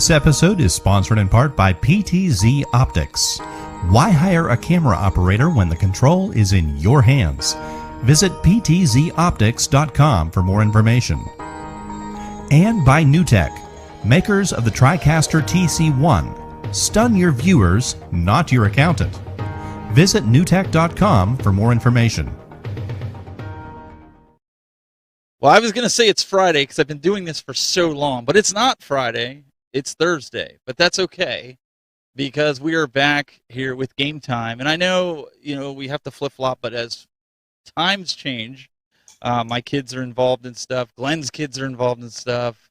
This episode is sponsored in part by PTZ Optics. Why hire a camera operator when the control is in your hands? Visit ptzoptics.com for more information. And by NewTek, makers of the TriCaster TC1. Stun your viewers, not your accountant. Visit newtek.com for more information. Well, I was going to say it's Friday because I've been doing this for so long, but it's not Friday. It's Thursday, but that's okay because we are back here with Game Time. And I know, we have to flip-flop, but as times change, my kids are involved in stuff. Glen's kids are involved in stuff.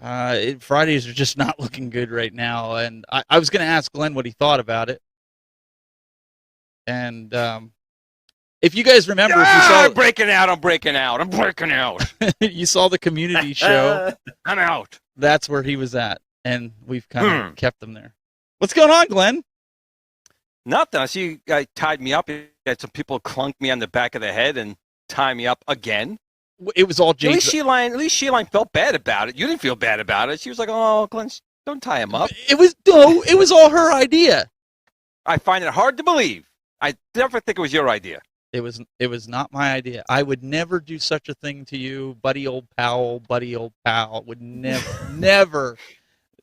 Fridays are just not looking good right now. And I was going to ask Glen what he thought about it. And if you guys remember, if you saw, I'm breaking out. you saw the community show. I'm out. That's where he was at. and we've kind of kept them there. What's going on, Glenn? Nothing. I see you guys tied me up. You had some people clunk me on the back of the head and tie me up again. It was all Jayde. At least Shelion felt bad about it. You didn't feel bad about it. She was like, "Oh, Glenn, don't tie him up." It was all her idea. I find it hard to believe. I never think it was your idea. It was not my idea. I would never do such a thing to you, buddy old pal. Would never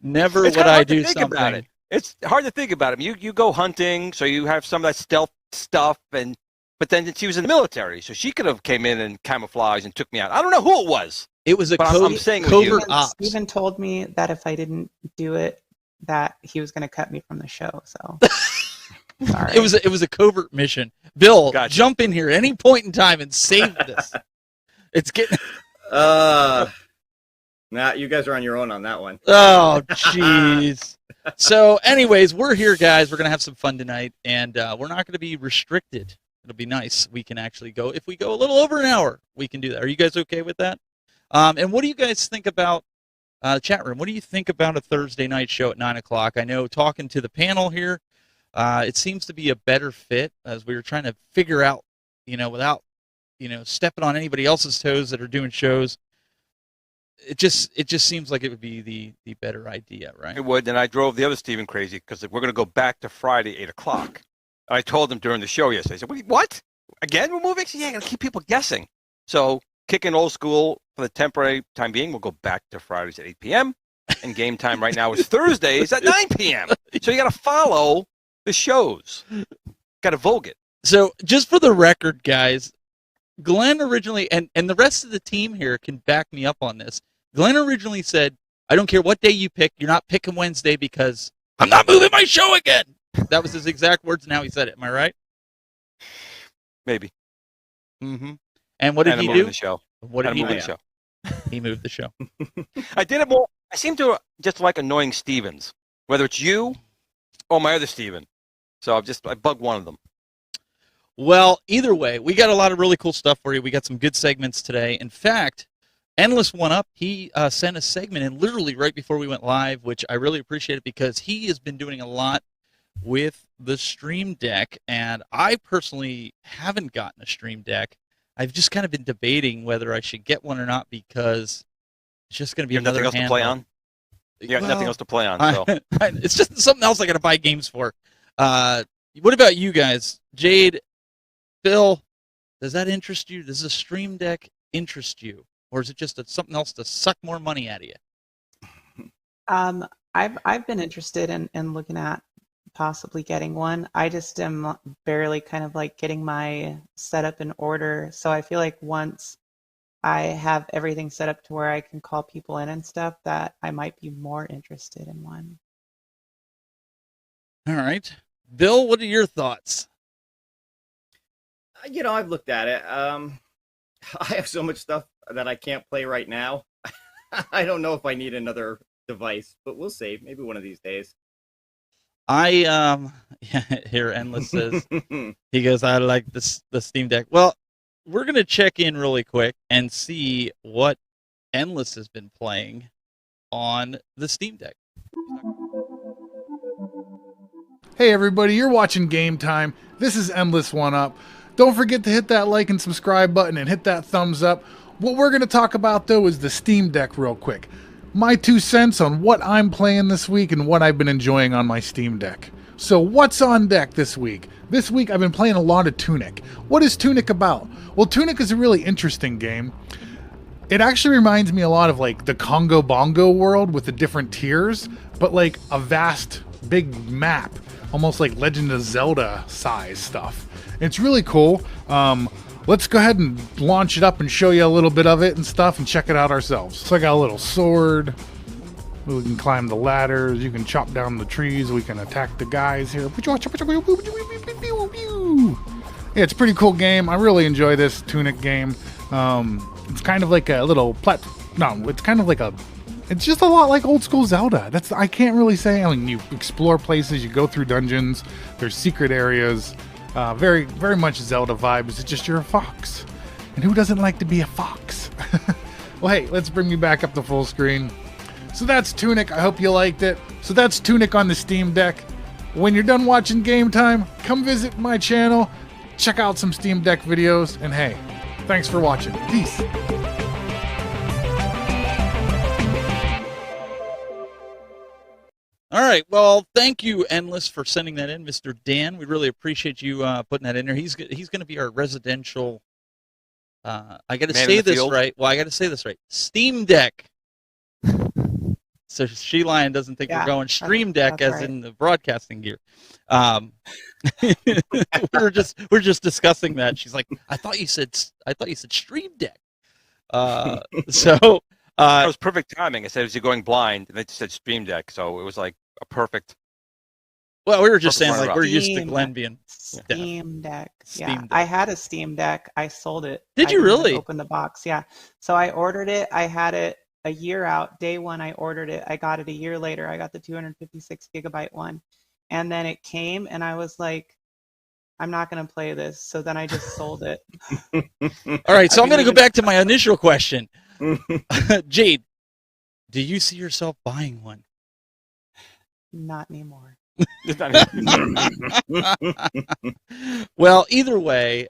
would I do something. It's hard to think about him. You go hunting, so you have some of that stealth stuff, but then she was in the military, so she could have came in and camouflaged and took me out. I don't know who it was. It was a covert ops. Steven told me that if I didn't do it, that he was going to cut me from the show. So sorry. It was a covert mission. Bill, Gotcha. Jump in here at any point in time and save this. It's getting. Nah, you guys are on your own on that one. Oh, jeez. So, anyways, we're here, guys. We're going to have some fun tonight, and we're not going to be restricted. It'll be nice. We can actually go, if we go a little over an hour, we can do that. Are you guys okay with that? And what do you guys think about, chat room, what do you think about a Thursday night show at 9 o'clock? I know talking to the panel here, it seems to be a better fit as we were trying to figure out, without, stepping on anybody else's toes that are doing shows. It just seems like it would be the better idea, right? It would, and I drove the other Steven crazy because we're going to go back to Friday, 8 o'clock. I told him during the show yesterday, I said, "Wait, what? Again, we're moving?" He said, "Yeah, going to keep people guessing." So, kicking old school for the temporary time being, we'll go back to Fridays at 8 p.m., and game time right now is Thursdays at 9 p.m. So you got to follow the shows. Got to vogue it. So, just for the record, guys, Glenn originally, and the rest of the team here can back me up on this, Glenn originally said, "I don't care what day you pick, you're not picking Wednesday because I'm not moving my show again." That was his exact words, and how he said it. Am I right? Maybe. Mm-hmm. And what did he do? The show. What did he do? The show. He moved the show. I did it more. I seem to just like annoying Stevens, whether it's you or my other Steven. So I bugged one of them. Well, either way, we got a lot of really cool stuff for you. We got some good segments today. In fact, Endless1up, he sent a segment in literally right before we went live, which I really appreciate it because he has been doing a lot with the Stream Deck, and I personally haven't gotten a Stream Deck. I've just kind of been debating whether I should get one or not because it's just going to be another nothing else to play on. You got nothing else to play on. So. It's just something else I got to buy games for. What about you guys? Jayde, Bill, does that interest you? Does the Stream Deck interest you? Or is it just something else to suck more money out of you? I've been interested in looking at possibly getting one. I just am barely kind of like getting my setup in order. So I feel like once I have everything set up to where I can call people in and stuff, that I might be more interested in one. All right. Bill, what are your thoughts? I've looked at it. I have so much stuff that I can't play right now. I don't know if I need another device, but we'll see. Maybe one of these days. Here Endless says, he goes, "I like the Steam Deck." Well, we're going to check in really quick and see what Endless has been playing on the Steam Deck. Hey everybody, you're watching Game Time. This is Endless1up. Don't forget to hit that like and subscribe button and hit that thumbs up. What we're going to talk about though is the Steam Deck real quick. My 2 cents on what I'm playing this week and what I've been enjoying on my Steam Deck. So what's on deck this week? This week I've been playing a lot of Tunic. What is Tunic about? Well, Tunic is a really interesting game. It actually reminds me a lot of like the Congo Bongo world with the different tiers, but like a vast big map, almost like Legend of Zelda size stuff. It's really cool. Let's go ahead and launch it up and show you a little bit of it and stuff and check it out ourselves. So I got a little sword. We can climb the ladders. You can chop down the trees. We can attack the guys here. Yeah, it's a pretty cool game. I really enjoy this Tunic game. It's kind of like a little it's kind of like it's just a lot like old school Zelda. I can't really say. I mean, you explore places, you go through dungeons, there's secret areas. Very, very much Zelda vibes. It's just you're a fox. And who doesn't like to be a fox? Well, hey, let's bring you back up to full screen. So that's Tunic. I hope you liked it. So that's Tunic on the Steam Deck. When you're done watching Game Time, come visit my channel, check out some Steam Deck videos, and hey, thanks for watching. Peace. All right. Well, thank you, Endless, for sending that in, Mr. Dan. We really appreciate you putting that in there. He's going to be our residential. I got to say this right. Well, I got to say this right. Steam Deck. So Shelion doesn't think we're going Stream Deck as in the broadcasting gear. we're just discussing that. She's like, I thought you said Stream Deck. So. It was perfect timing. I said, "Is he going blind?" And they just said Stream Deck, so it was like a perfect. Well, we were just saying, like, we're used to Glen being Steam Deck. Steam Yeah, Deck. I had a Steam Deck. I sold it. Did you really? Open the box, yeah. So I ordered it. I had it a year out. Day one, I ordered it. I got it a year later. I got the 256 gigabyte one, and then it came, and I was like, I'm not going to play this. So then I just sold it. All right, so I'm going to go back to my initial question. Jayde, do you see yourself buying one? Not anymore. Well, either way,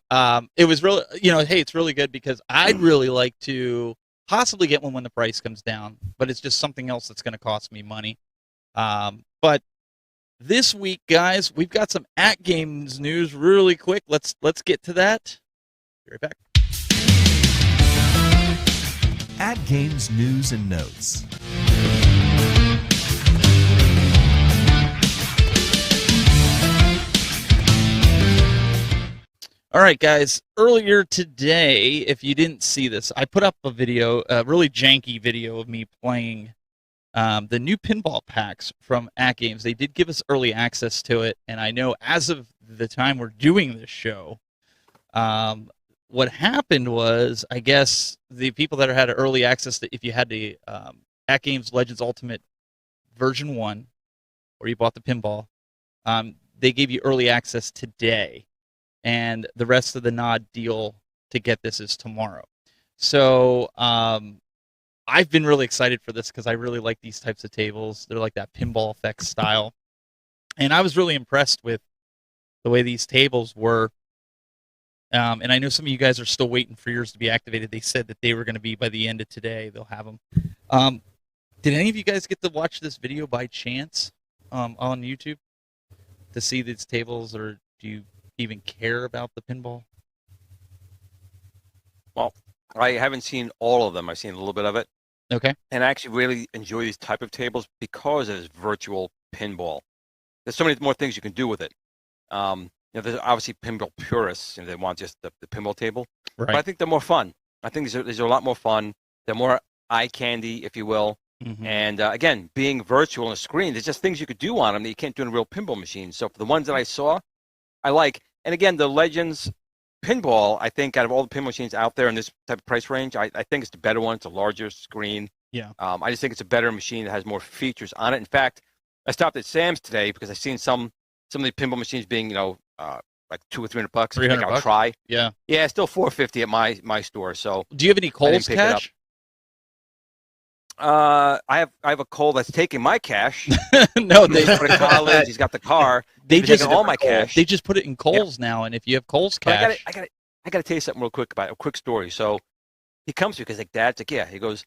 it was really, hey, it's really good because I'd really like to possibly get one when the price comes down, but it's just something else that's going to cost me money. But this week, guys, we've got some At Games news really quick. Let's get to that. Be right back. At Games news and notes. All right, guys. Earlier today, if you didn't see this, I put up a video, a really janky video of me playing the new pinball packs from At Games. They did give us early access to it, and I know as of the time we're doing this show, what happened was, I guess the people that had early access to, if you had the At Games Legends Ultimate version 1, or you bought the pinball, they gave you early access today, and the rest of the nod deal to get this is tomorrow. So I've been really excited for this because I really like these types of tables. They're like that pinball effects style, and I was really impressed with the way these tables were. And I know some of you guys are still waiting for yours to be activated. They said that they were going to be by the end of today. They'll have them. Did any of you guys get to watch this video by chance on YouTube to see these tables, or do you even care about the pinball? Well, I haven't seen all of them. I've seen a little bit of it. Okay. And I actually really enjoy these type of tables because it is virtual pinball. There's so many more things you can do with it. There's obviously pinball purists, and they want just the pinball table. Right. But I think they're more fun. I think these are a lot more fun. They're more eye candy, if you will. Mm-hmm. And again, being virtual on a screen, there's just things you could do on them that you can't do in a real pinball machine. So for the ones that I saw, I like. And again, the Legends pinball, I think out of all the pinball machines out there in this type of price range, I think it's the better one. It's a larger screen. Yeah. I just think it's a better machine that has more features on it. In fact, I stopped at Sam's today because I've seen some of the pinball machines being, like $200 or $300. $300. I'll try. Yeah. Yeah, it's still $450 at my store. So. Do you have any Kohl's cash? I have a Cole that's taking my cash. No, they put in college. He's got the car. They just all my cash. They just put it in Kohl's now, and if you have Kohl's cash, I got to tell you something real quick about a quick story. So he comes to me because like Dad's like, yeah. He goes,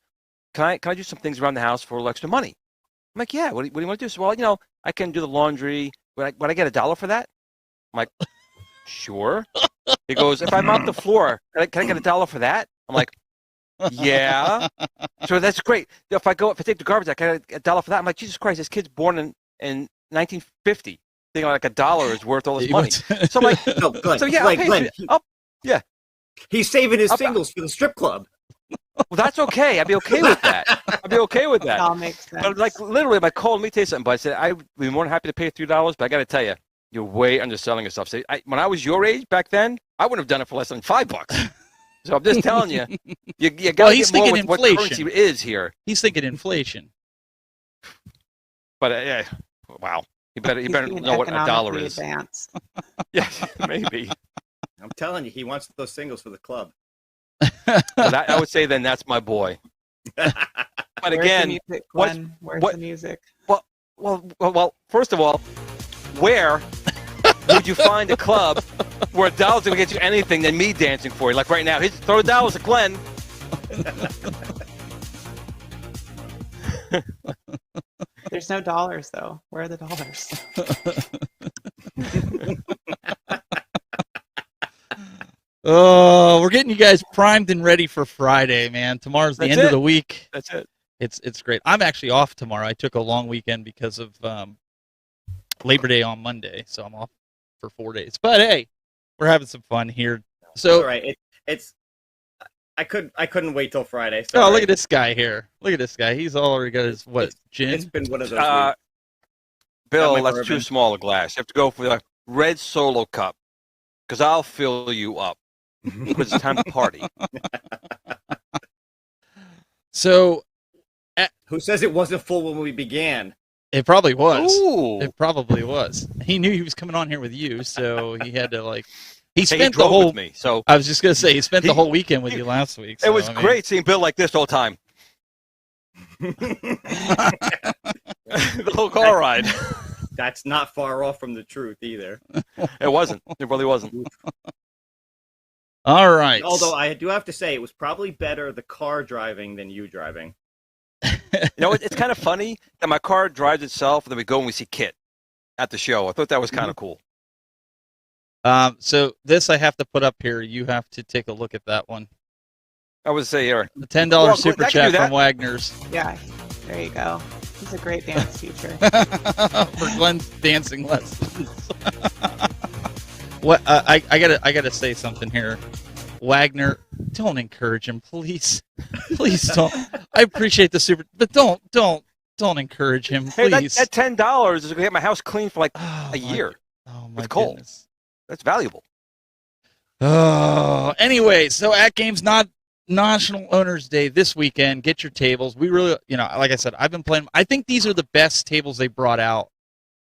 can I do some things around the house for a little extra money? I'm like, yeah. What do you want to do? So well, I can do the laundry. Would I get $1 for that? I'm like, sure. He goes, if I mop the floor, can I get $1 for that? I'm like, yeah. So that's great. If I take the garbage out, can I get $1 for that? I'm like, Jesus Christ, this kid's born in 1950. Thinking like $1 is worth all this money. So I'm like, No, Glenn, so yeah, Glenn, yeah. he's saving his singles for the strip club. Well, that's okay. I'd be okay with that. That all makes sense. But like literally, my call, let me tell you something. But I said I'd be more than happy to pay $3. But I got to tell you, you're way underselling yourself. So when I was your age back then, I wouldn't have done it for less than $5. So I'm just telling you, you got to get more with what currency is here. He's thinking inflation. But yeah, wow. You better know what $1 is. Yeah, maybe. I'm telling you, he wants those singles for the club. Well, I would say then that's my boy. But Where's again, the music, what's- Glenn? Where's what- the music? well, first of all, where would you find a club where $1 is going to get you anything than me dancing for you? Like right now, throw $1 at Glenn. There's no dollars though. Where are the dollars? Oh, we're getting you guys primed and ready for Friday, man. Tomorrow's the That's end of it. the week. That's it. It's great. I'm actually off tomorrow. I took a long weekend because of Labor Day on Monday, so I'm off for 4 days. But hey, we're having some fun here. So, All right, it's. I couldn't wait till Friday. oh, Sorry. look at this guy here. Look at this guy. He's already got his It's gin. been one of those weeks. Bill, my that's bourbon. too small a glass. You have to go for the red Solo cup, because I'll fill you up. Because it's time to party. So Who says it wasn't full when we began? it probably was. Ooh. It probably was. He knew he was coming on here with you, so he had to like. He Hey, spent the drove whole. with me, so I was just gonna say he spent the He- whole weekend with you last week. it was I mean- great seeing Bill like this the whole time. The whole car ride. That's not far off from the truth either. It wasn't. It really wasn't. All right. Although I do have to say, it was probably better the car driving than you driving. You know, it's kind of funny that my car drives itself, and then we go and we see Kit at the show. I thought that was kind of cool. So this I have to put up here. You have to take a look at that one. I would say, Eric. The $10 Well, super I can chat do that. from Wagner's Yeah, there you go. He's a great dance teacher. for Glenn's dancing lessons. What I gotta say something here. Wagner, don't encourage him, please. Please don't. I appreciate the super, but don't encourage him, Hey, please. that $10 is going to get my house clean for like Oh, a year. Oh my with coal. goodness. That's valuable. Oh, anyway, so at Games Not National Owners Day this weekend, get your tables. We really, like I said, I've been playing. I think these are the best tables they brought out.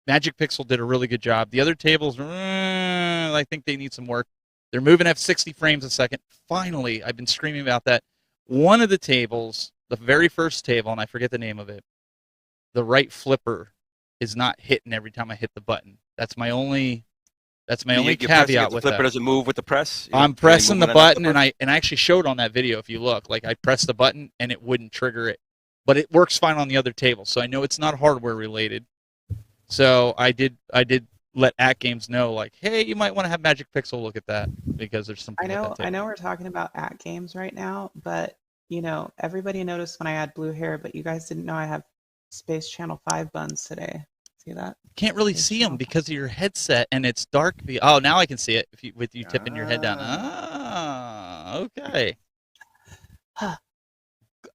Magic Pixel did a really good job. The other tables, I think they need some work. They're moving at 60 frames a second. Finally, I've been screaming about that. One of the tables, the very first table, and I forget the name of it, the right flipper is not hitting every time I hit the button. That's my only caveat with the flipper that. doesn't move with the press. I'm pressing the moving on that button, flipper? and I actually showed on that video. If you look, like I pressed the button and it wouldn't trigger it, but it works fine on the other table. So I know it's not hardware related. So I did let At Games know, like, hey, you might want to have Magic Pixel look at that because there's something. with that I table. know we're talking about at games right now, but everybody noticed when I had blue hair, but you guys didn't know I have Space Channel 5 buns today. See that? Can't really Space see them Channel because of your headset, and it's dark. Oh, now I can see it with you tipping your head down. Ah, okay.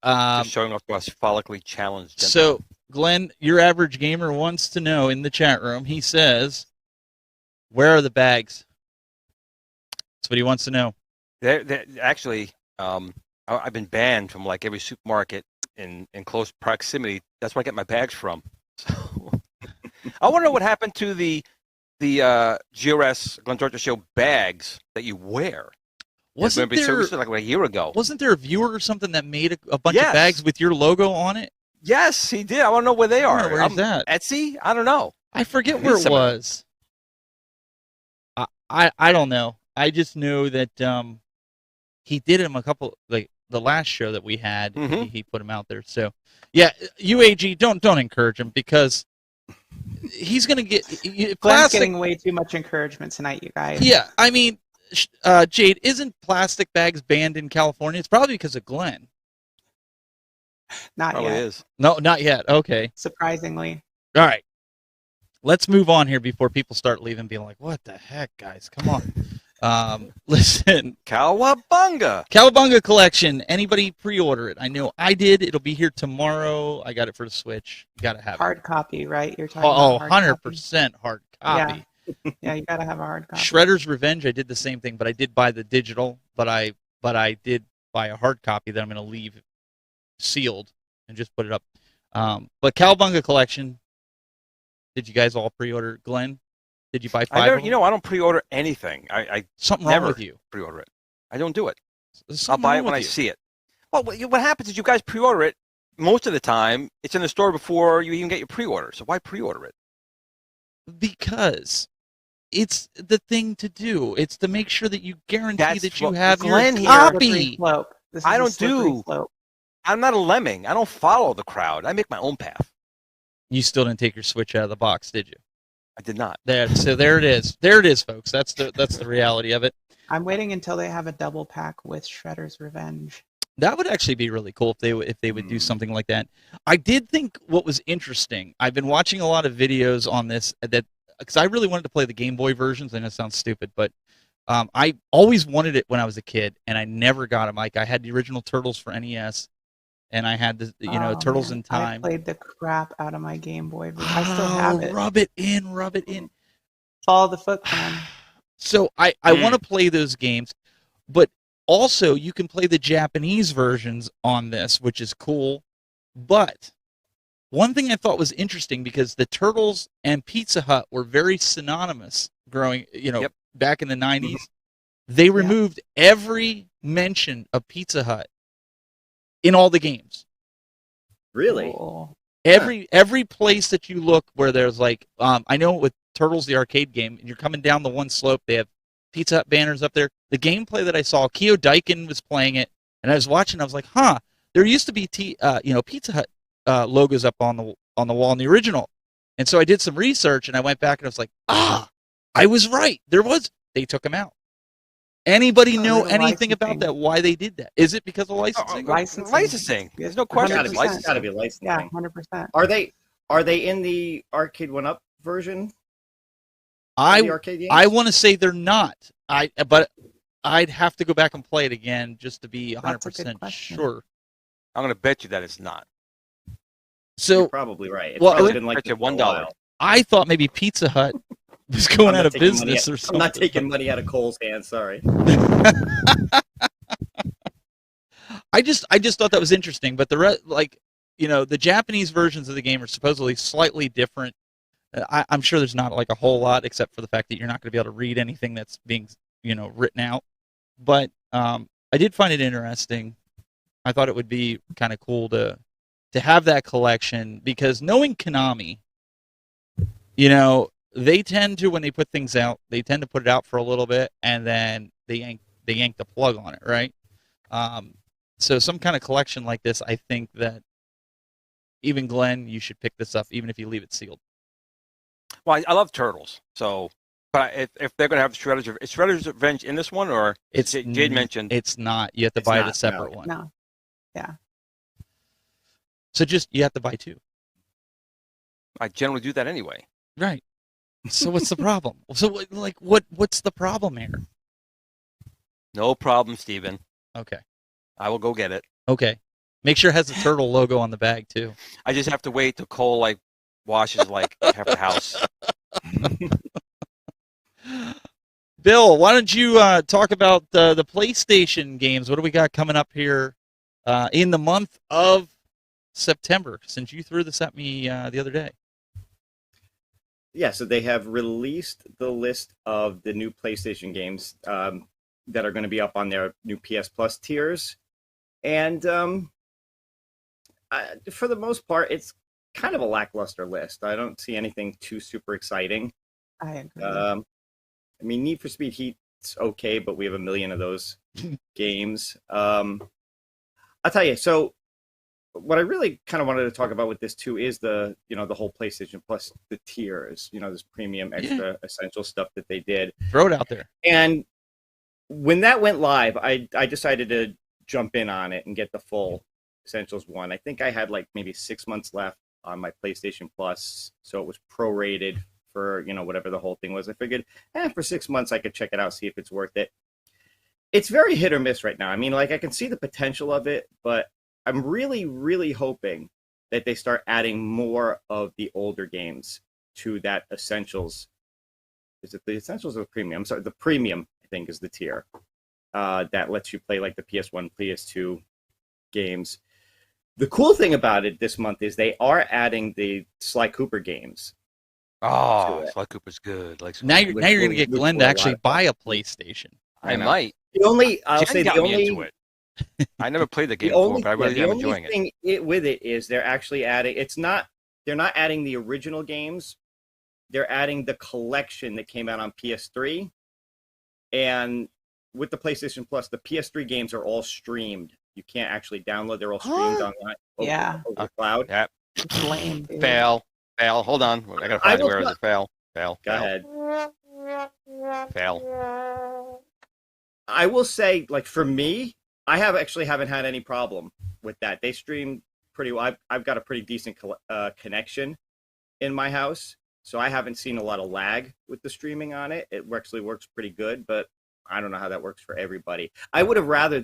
Just showing off to us follically challenged. So, Glenn, your average gamer wants to know in the chat room. He says, "Where are the bags?" That's what he wants to know. They're actually, I've been banned from like every supermarket in close proximity. That's where I get my bags from. So, I want to know what happened to the GRS Glen Georgia Show bags that you wear. Wasn't Remember, there? this was like a year ago. Wasn't there a viewer or something that made a bunch Yes. of bags with your logo on it? Yes, he did. I want to know where they are. Where's that? Etsy? I don't know. I forget Need where it some of that. was. I don't know. I just know that he did him a couple, like the last show that we had. Mhm. He put him out there. So yeah, UAG, don't encourage him because he's gonna get Glenn's plastic. getting way too much encouragement tonight, you guys. Yeah, I mean, Jade, isn't plastic bags banned in California? It's probably because of Glenn. Not Probably yet. is. No, not yet. Okay. Surprisingly. All right. Let's move on here before people start leaving being like, what the heck, guys? Come on. Listen, Cowabunga. Cowabunga collection. Anybody pre-order it? I know I did. It'll be here tomorrow. I got it for the Switch. You got to have Hard it. copy, right? You're talking Oh, about hard 100% hard copy. Yeah, you gotta have a hard copy. Shredder's Revenge, I did the same thing, but I did buy the digital, but I did buy a hard copy that I'm going to leave sealed and just put it up. But Cowabunga collection, did you guys all pre-order? Glenn, did you buy 5 I never, of them? I don't pre-order anything. I Something wrong never with you. pre-order it. I don't do it. There's I'll something buy wrong it when with I you. see it. Well, what happens is you guys pre-order it, most of the time, it's in the store before you even get your pre-order. So why pre-order it? Because it's the thing to do. It's to make sure that you guarantee That's that you what have your Glenn here- copy. Slope. This is I a don't slippery do- slope. I'm not a lemming. I don't follow the crowd. I make my own path. You still didn't take your Switch out of the box, did you? I did not. So there it is. There it is, folks. That's the reality of it. I'm waiting until they have a double pack with Shredder's Revenge. That would actually be really cool if they would do something like that. I did think what was interesting. I've been watching a lot of videos on this because I really wanted to play the Game Boy versions. I know it sounds stupid, but I always wanted it when I was a kid, and I never got them. Like I had the original Turtles for NES, and I had the Turtles Man. in Time. I played the crap out of my Game Boy. I still have it. Rub it in. Follow the Foot Clan. So I want to play those games, but also you can play the Japanese versions on this, which is cool. But one thing I thought was interesting, because the Turtles and Pizza Hut were very synonymous growing, back in the 90s. They removed every mention of Pizza Hut in all the games. Really? Cool. Every place that you look where there's like, I know with Turtles, the arcade game, and you're coming down the one slope, they have Pizza Hut banners up there. The gameplay that I saw, Keo Daikin was playing it, and I was watching. I was like, there used to be Pizza Hut logos up on the wall in the original. And so I did some research, and I went back and I was like, I was right. They took them out. Anybody know anything about that? Why they did that? Is it because of licensing? Licensing. There's no question. It's got to be licensing. Yeah, 100%. Are they in the Arcade1up version? I The arcade games? want to say they're not. But I'd have to go back and play it again just to be That's a good 100% question. sure. I'm going to bet you that it's not. So You're probably right. It's Well, probably I been like bet you this for a $1. while. I thought maybe Pizza Hut was going out of business or something. I'm not taking money out of Cole's hands. Sorry. I just thought that was interesting, but the Japanese versions of the game are supposedly slightly different. I'm sure there's not like a whole lot, except for the fact that you're not going to be able to read anything that's being written out. But I did find it interesting. I thought it would be kind of cool to have that collection, because knowing Konami, they tend to, when they put things out, they tend to put it out for a little bit and then they yank the plug on it, right? So some kind of collection like this, I think that even Glenn, you should pick this up, even if you leave it sealed. Well, I love Turtles. So, but if they're going to have Shredder's Revenge in this one, or Jade mentioned it's not. You have to buy it a separate one. No. Yeah. So you have to buy two. I generally do that anyway. Right. So what's the problem? So what's the problem here? No problem, Steven. Okay. I will go get it. Okay. Make sure it has the turtle logo on the bag too. I just have to wait till Cole washes half the house. Bill, why don't you talk about the PlayStation games? What do we got coming up here in the month of September, since you threw this at me the other day? Yeah, so they have released the list of the new PlayStation games that are going to be up on their new PS Plus tiers. And for the most part, it's kind of a lackluster list. I don't see anything too super exciting. I agree. Need for Speed Heat's okay, but we have a million of those games. I'll tell you, so what I really kind of wanted to talk about with this too is the whole PlayStation Plus, the tiers, this premium extra essential stuff that they did. Throw it out there. And when that went live, I decided to jump in on it and get the full Essentials one. I think I had maybe 6 months left on my PlayStation Plus, so it was prorated for whatever the whole thing was. I figured, for 6 months I could check it out, see if it's worth it. It's very hit or miss right now. I can see the potential of it, but I'm really, really hoping that they start adding more of the older games to that Essentials. Is it the Essentials or the Premium? I'm sorry, the Premium, I think, is the tier that lets you play the PS1, PS2 games. The cool thing about it this month is they are adding the Sly Cooper games. Oh, Sly Cooper's good. Now you're going to get Glenn to actually buy a PlayStation. I might. I'll say the only I never played the game The before, only, but I really the am only enjoying it. thing with it is they're actually adding. They're not adding the original games. They're adding the collection that came out on PS3, and with the PlayStation Plus, the PS3 games are all streamed. You can't actually download; they're all streamed online over the cloud. Yeah. Lame, dude. Fail. Hold on, I gotta find where is it. Fail. Go ahead. Fail. I will say, like for me, I haven't had any problem with that. They stream pretty well. I've got a pretty decent connection in my house, so I haven't seen a lot of lag with the streaming on it. It actually works pretty good, but I don't know how that works for everybody. I would have rather if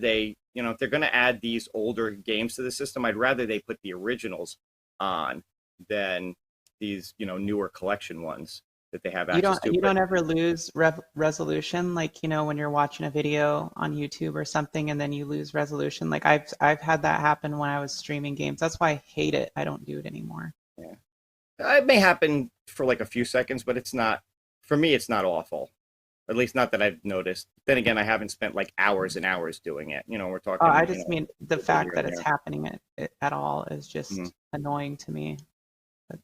they're going to add these older games to the system, I'd rather they put the originals on than these, newer collection ones that they have access to. You don't ever lose resolution, like, when you're watching a video on YouTube or something and then you lose resolution. Like I've had that happen when I was streaming games. That's why I hate it. I don't do it anymore. Yeah. It may happen for like a few seconds, but for me, it's not awful. At least not that I've noticed. Then again, I haven't spent like hours and hours doing it. We're talking. Oh, I just mean the fact that it's happening at all is just annoying to me. But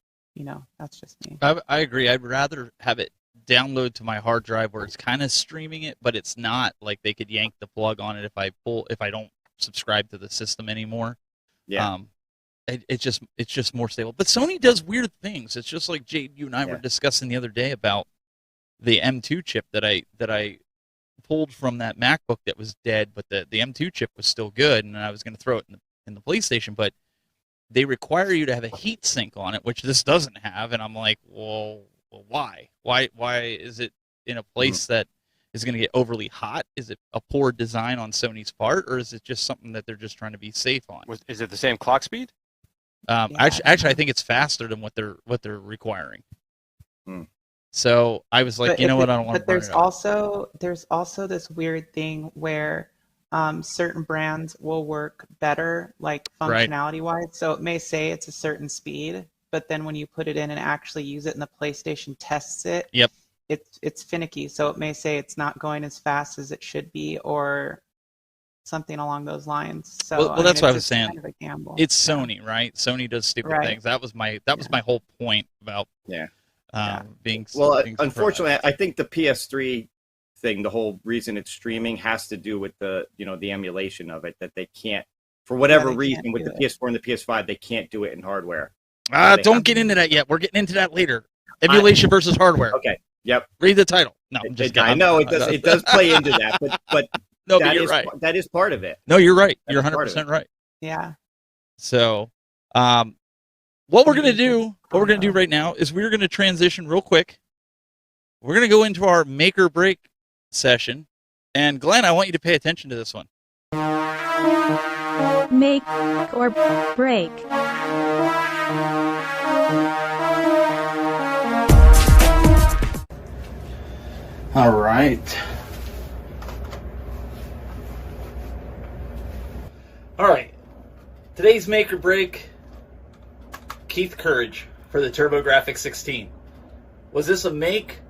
that's just me. I agree. I'd rather have it download to my hard drive where it's kind of streaming it, but it's not like they could yank the plug on it if I don't subscribe to the system anymore. Yeah. It's just more stable. But Sony does weird things. It's just like Jade, you and I were discussing the other day about the M2 chip that I pulled from that MacBook that was dead, but the M2 chip was still good, and I was going to throw it in the PlayStation, but they require you to have a heat sink on it, which this doesn't have, and I'm like, well why? Why is it in a place that is going to get overly hot? Is it a poor design on Sony's part, or is it just something that they're just trying to be safe on? Is it the same clock speed? Actually, I think it's faster than what they're requiring. So I was like, But you know what, I don't want to. But there's also this weird thing where certain brands will work better, like functionality wise. So it may say it's a certain speed, but then when you put it in and actually use it and the PlayStation tests it, yep, it's finicky. So it may say it's not going as fast as it should be, or something along those lines. So well, that's what I was saying. Kind of a gamble. It's Sony, right? Sony does stupid things. That was my whole point about being. Well, being unfortunately, I think the PS3 thing, the whole reason it's streaming has to do with the emulation of it, that they can't, for whatever reason, with the PS4 and the PS5, they can't do it in hardware. Don't get into that yet. We're getting into that later. Emulation versus hardware. Okay. Yep. Read the title. No, I'm just kidding. I know it does play into that, but no, but you're right. That is part of it. No, you're right. You're 100% right. Yeah. So, what we're gonna do right now is we're gonna transition real quick. We're gonna go into our make or break session, and Glenn, I want you to pay attention to this one. Make or break. All right. All right. Today's make or break, Keith Courage for the TurboGrafx 16. Was this a make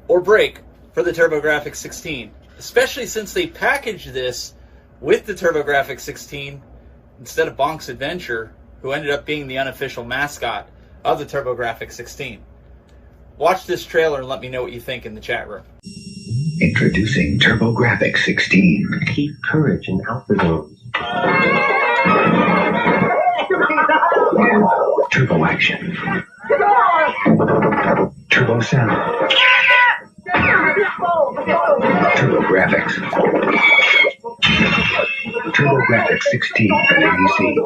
or break for the TurboGrafx 16? Especially since they packaged this with the TurboGrafx 16 instead of Bonk's Adventure, who ended up being the unofficial mascot of the TurboGrafx 16. Watch this trailer and let me know what you think in the chat room. Introducing TurboGrafx 16. Keep courage in Alpha Zones. Turbo action. Turbo sound. TurboGrafx. TurboGrafx 16 for AEC.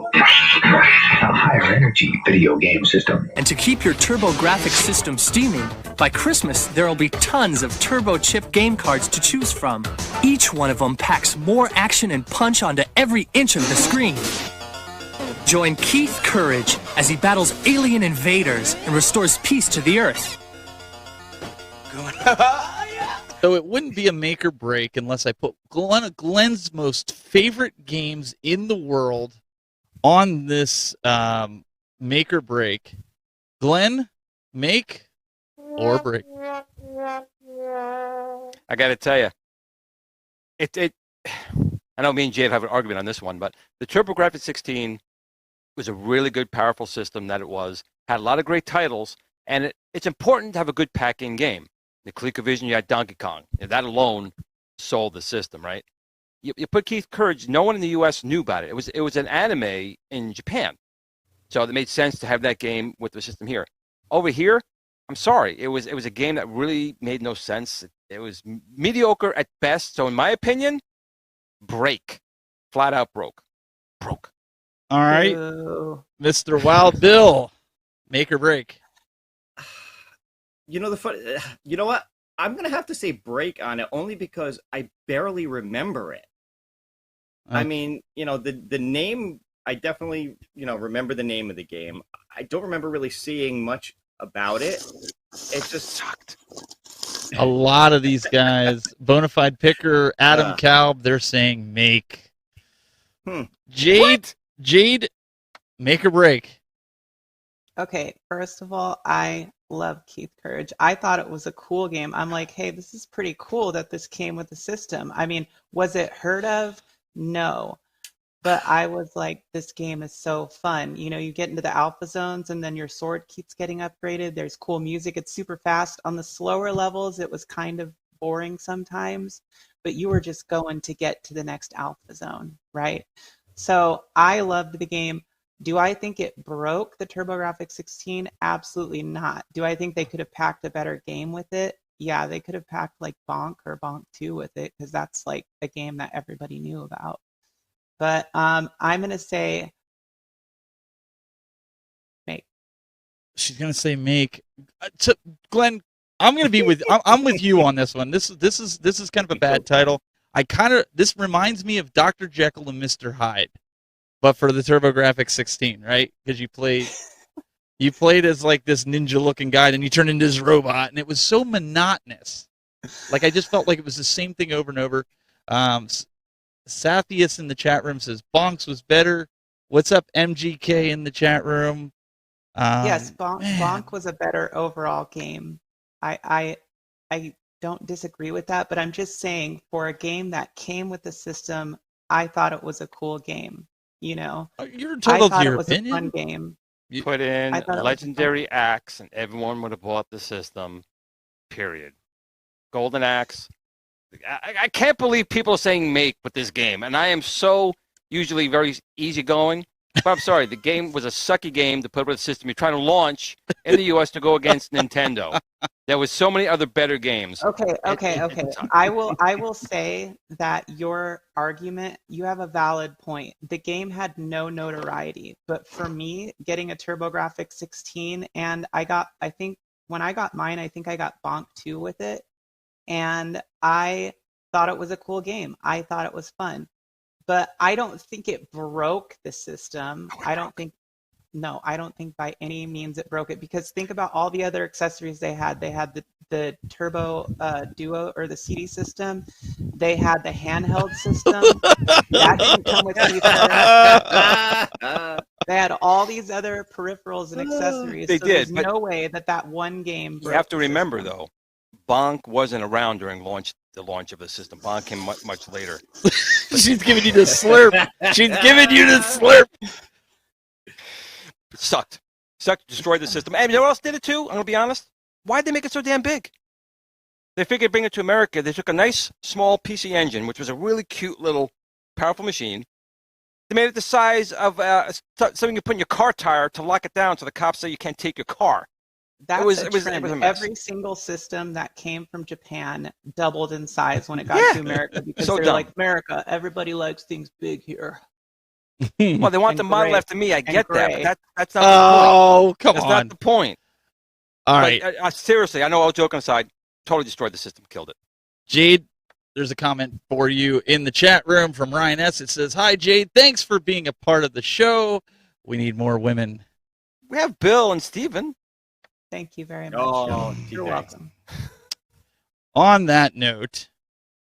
A higher energy video game system. And to keep your TurboGrafx system steaming, by Christmas there'll be tons of Turbo Chip game cards to choose from. Each one of them packs more action and punch onto every inch of the screen. Join Keith Courage as he battles alien invaders and restores peace to the Earth. So it wouldn't be a make or break unless I put Glenn's most favorite games in the world on this make or break. Glenn, make or break? I got to tell you, I know me and Jayde have an argument on this one, but the TurboGrafx 16 was a really good, powerful system that it was. Had a lot of great titles, and it's important to have a good pack-in game. The ColecoVision, you had Donkey Kong. And that alone sold the system, right? You put Keith Courage, no one in the U.S. knew about it. It was an anime in Japan. So it made sense to have that game with the system here. Over here, I'm sorry, it was a game that really made no sense. It was mediocre at best. So in my opinion, break. Flat out broke. Broke. All right, Boo. Mr. Wild Bill, make or break. You know you know what? I'm gonna have to say break on it only because I barely remember it. I mean, the name. I definitely remember the name of the game. I don't remember really seeing much about it. It just sucked. A lot of these guys, Bonafide Picker, Adam Kalb, they're saying make. Jayde, make or break. Okay, first of all, I love Keith Courage. I thought it was a cool game. I'm like, hey, this is pretty cool that this came with the system. I mean, was it heard of? No. But I was like, this game is so fun. You get into the alpha zones and then your sword keeps getting upgraded. There's cool music. It's super fast. On the slower levels, it was kind of boring sometimes, but you were just going to get to the next alpha zone, right? So I loved the game. Do I think it broke the TurboGrafx 16? Absolutely not. Do I think they could have packed a better game with it? Yeah, they could have packed like Bonk or Bonk 2 with it because that's like a game that everybody knew about. But I'm going to say make. She's going to say make. Glenn, I'm going to be with I'm with you on this one. This is kind of a bad title. This reminds me of Dr. Jekyll and Mr. Hyde, but for the TurboGrafx 16, right? Because you played as like this ninja-looking guy, and you turned into this robot, and it was so monotonous. Like I just felt like it was the same thing over and over. Sathius in the chat room says Bonks was better. What's up, MGK in the chat room? Yes, Bonk was a better overall game. I don't disagree with that, but I'm just saying for a game that came with the system, I thought it was a cool game. You're entitled to your opinion. It was a fun game. You put in Legendary Axe, and everyone would have bought the system. Period. Golden Axe. I can't believe people are saying make with this game, and I am so usually very easygoing. But I'm sorry, the game was a sucky game to put with a system you're trying to launch in the U.S. to go against Nintendo. There was so many other better games. Okay. I will say that your argument, you have a valid point. The game had no notoriety, but for me, getting a TurboGrafx 16, and I think when I got mine, I think I got Bonk 2 with it. And I thought it was a cool game. I thought it was fun. But I don't think it broke the system. I don't think by any means it broke it, because think about all the other accessories they had. They had the Turbo Duo or the CD system. They had the handheld system. That didn't come with either. They had all these other peripherals and accessories. They so did. There's no way that one game broke. You have to remember, though, Bonk wasn't around during the launch of the system. Bonk came much later. She's giving you the slurp. She's giving you the slurp. It sucked. Destroyed the system. And you know what else did it too? I'm going to be honest. Why'd they make it so damn big? They figured bring it to America. They took a nice, small PC Engine, which was a really cute little powerful machine. They made it the size of something you put in your car tire to lock it down so the cops say you can't take your car. That's it was a mess. Every single system that came from Japan doubled in size when it got to America, because So they're dumb. like, America, everybody likes things big here. Well, they want And the model gray. after me. I And get that, gray. but that's not the point. Oh, come That's on. not the point. All right, But, seriously, I know, all joking aside, totally destroyed the system, killed it. Jayde, there's a comment for you in the chat room from Ryan S. It says, "Hi, Jayde. Thanks for being a part of the show. We need more women." We have Bill and Steven. Thank you very much. Oh, You're thanks. welcome. On that note,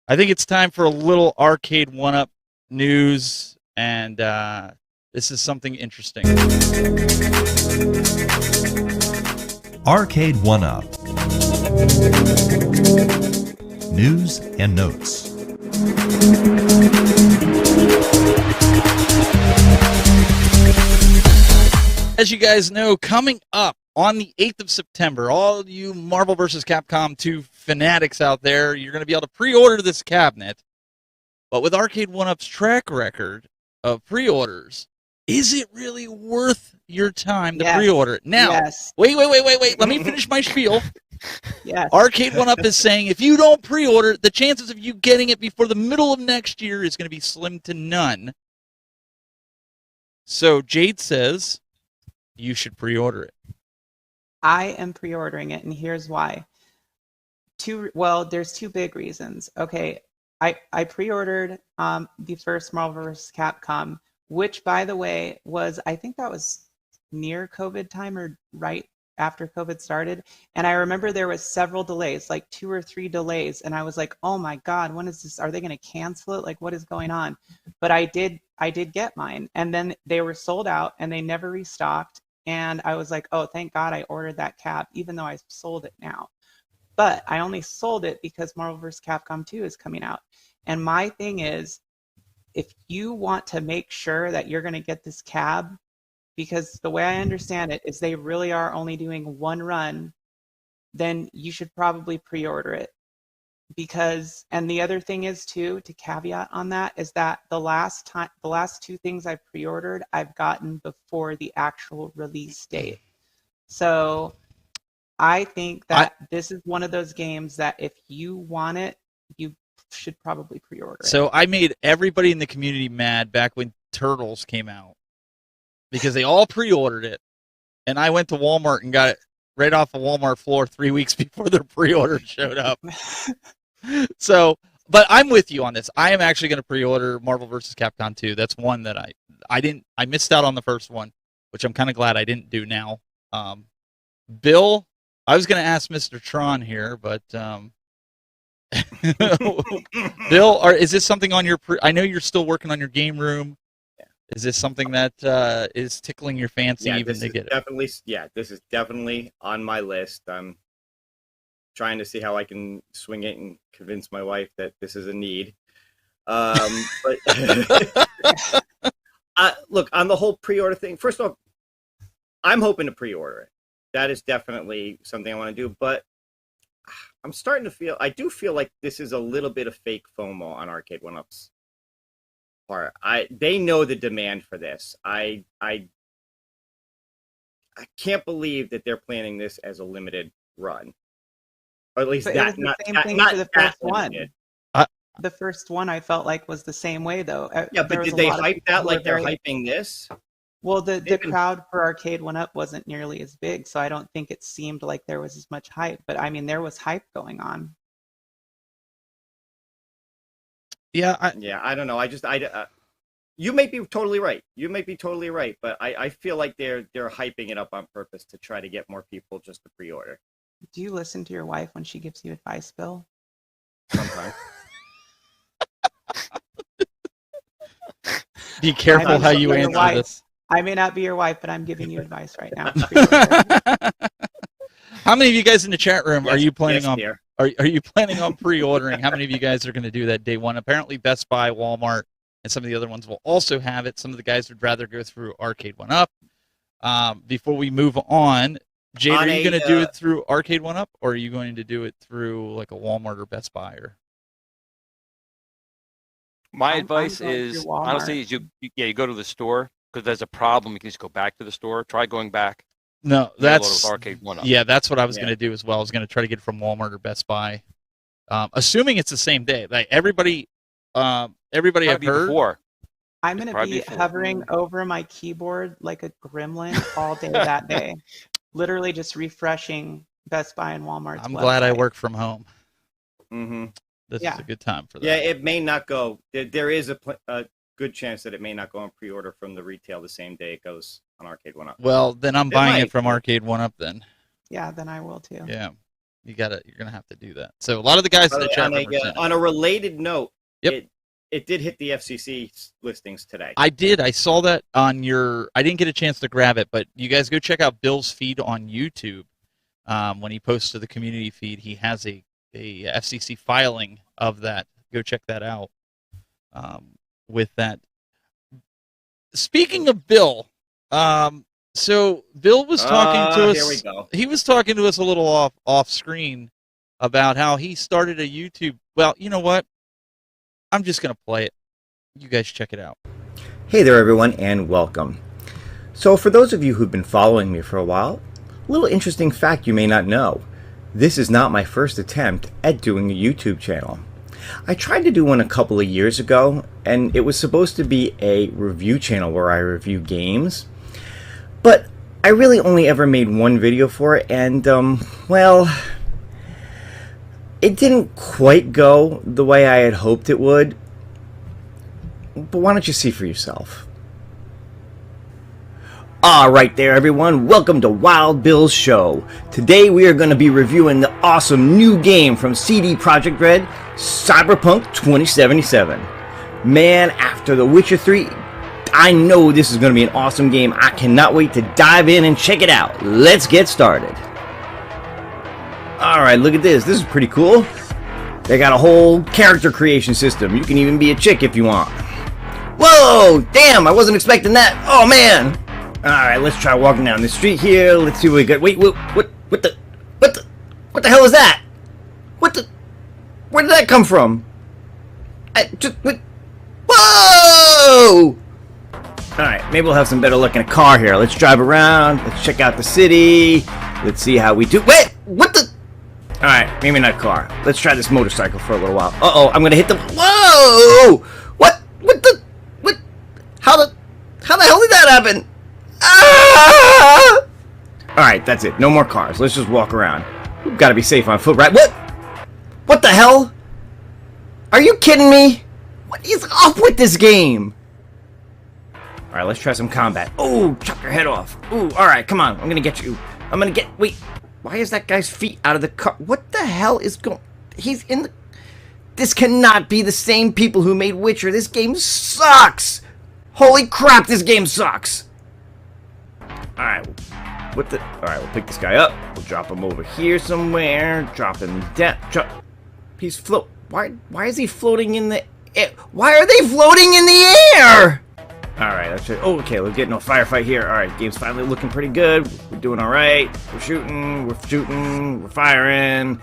I think it's time for a little Arcade1up news, and this is something interesting. Arcade1up. News and notes. As you guys know, coming up on the 8th of September, all you Marvel vs. Capcom 2 fanatics out there, you're going to be able to pre-order this cabinet. But with Arcade1up's track record of pre-orders, is it really worth your time to pre-order it? Now, wait. Let me finish my spiel. Yes. Arcade1up is saying if you don't pre-order it, the chances of you getting it before the middle of next year is going to be slim to none. So Jayde says you should pre-order it. I am pre-ordering it, and here's why. There's two big reasons. Okay, I pre-ordered the first Marvel vs. Capcom, which, by the way, I think that was near COVID time or right after COVID started. And I remember there was several delays, like 2 or 3 delays. And I was like, oh my God, when is this? Are they going to cancel it? Like, what is going on? But I did get mine. And then they were sold out and they never restocked. And I was like, oh, thank God I ordered that cab, even though I sold it now. But I only sold it because Marvel vs. Capcom 2 is coming out. And my thing is, if you want to make sure that you're going to get this cab, because the way I understand it is they really are only doing one run, then you should probably pre-order it. Because, and the other thing is too, to caveat on that, is that the last 2 things I pre-ordered, I've gotten before the actual release date. So I think that this is one of those games that if you want it, you should probably pre-order it. So I made everybody in the community mad back when Turtles came out because they all pre-ordered it, and I went to Walmart and got it right off the Walmart floor 3 weeks before their pre-order showed up. So, but I'm with you on this. I am actually going to pre-order Marvel vs. Capcom 2. That's one that I missed out on the first one, which I'm kind of glad I didn't do now. Bill, I was going to ask Mr. Tron here, but Bill, is this something on your? I know you're still working on your game room. Yeah. Is this something that is tickling your fancy even to get it? This is definitely on my list. I'm trying to see how I can swing it and convince my wife that this is a need. But look, on the whole pre-order thing, first off, I'm hoping to pre-order it. That is definitely something I want to do, but I'm starting to I do feel like this is a little bit of fake FOMO on Arcade1up's part. They know the demand for this. I can't believe that they're planning this as a limited run. Or at least but that, it was the not, same thing not for the that first one. limited. The first one I felt like was the same way though. Yeah, but did they hype that like they're hyping this? Well, the crowd for Arcade1up wasn't nearly as big, so I don't think it seemed like there was as much hype. But I mean, there was hype going on. Yeah, I don't know. You may be totally right. But I feel like they're hyping it up on purpose to try to get more people just to pre-order. Do you listen to your wife when she gives you advice, Bill? Sometimes. Be careful how you answer this. I may not be your wife, but I'm giving you advice right now. How many of you guys in the chat room are you planning on? Dear. Are you planning on pre-ordering? How many of you guys are going to do that day one? Apparently, Best Buy, Walmart, and some of the other ones will also have it. Some of the guys would rather go through Arcade1up. Before we move on, Jayde, are you going to do it through Arcade1up, or are you going to do it through like a Walmart or Best Buy? Or my advice is honestly, is you go to the store because there's a problem. You can just go back to the store. Try going back. No, that's Arcade1up. Yeah, that's what I was going to do as well. I was going to try to get it from Walmart or Best Buy, assuming it's the same day. Like everybody I've heard. Before. I'm going to be hovering over my keyboard like a gremlin all day that day, literally just refreshing Best Buy and Walmart. I'm glad I work from home. Mm-hmm. This is a good time for that. Yeah, it may not go. There is a good chance that it may not go on pre-order from the retail the same day it goes on Arcade1up. Well, then I'm buying it from Arcade1up then. Yeah, then I will too. Yeah, you're gonna have to do that. So a lot of the guys in the chat room on a related note, yep. It did hit the FCC listings today. I did. I saw that on your. I didn't get a chance to grab it, but you guys go check out Bill's feed on YouTube. When he posts to the community feed, he has a FCC filing of that. go check that out. With that, speaking of Bill, so Bill was talking to us. Here we go. He was talking to us a little off screen about how he started a YouTube. Well, you know what? I'm just gonna play it. You guys check it out. Hey there everyone, and welcome. So for those of you who've been following me for a while, a little interesting fact you may not know. This is not my first attempt at doing a YouTube channel. I tried to do one a couple of years ago, and it was supposed to be a review channel where I review games. But I really only ever made one video for it, and well, it didn't quite go the way I had hoped it would. But why don't you see for yourself? Alright there everyone, welcome to Wild Bill's show. Today we are going to be reviewing the awesome new game from CD Projekt Red, Cyberpunk 2077. Man, after The Witcher 3, I know this is going to be an awesome game. I cannot wait to dive in and check it out. Let's get started. Alright, look at this. This is pretty cool. They got a whole character creation system. You can even be a chick if you want. Whoa! Damn, I wasn't expecting that. Oh man! Alright, let's try walking down the street here. Let's see what we got. Wait, what the hell is that? Where did that come from? Whoa! Alright, maybe we'll have some better luck in a car here. Let's drive around. Let's check out the city. Let's see how we do. Wait! What the? Alright, maybe not a car. Let's try this motorcycle for a little while. Uh-oh, I'm gonna hit the... Whoa! What the... What? How the hell did that happen? Ah! Alright, that's it. No more cars. Let's just walk around. We've got to be safe on foot, right? What the hell? Are you kidding me? What is up with this game? Alright, let's try some combat. Oh, chop your head off. Ooh, alright, come on. I'm gonna get you. Wait. Why is that guy's feet out of the car? What the hell is going... He's in the... This cannot be the same people who made Witcher. This game sucks! Holy crap, this game sucks! Alright, Alright, we'll pick this guy up. We'll drop him over here somewhere. Drop him down. He's float... Why is he floating in the air? Why are they floating in the air? Alright, that's it. Oh, okay, we're getting a firefight here. Alright, game's finally looking pretty good. We're doing alright. We're shooting, we're firing.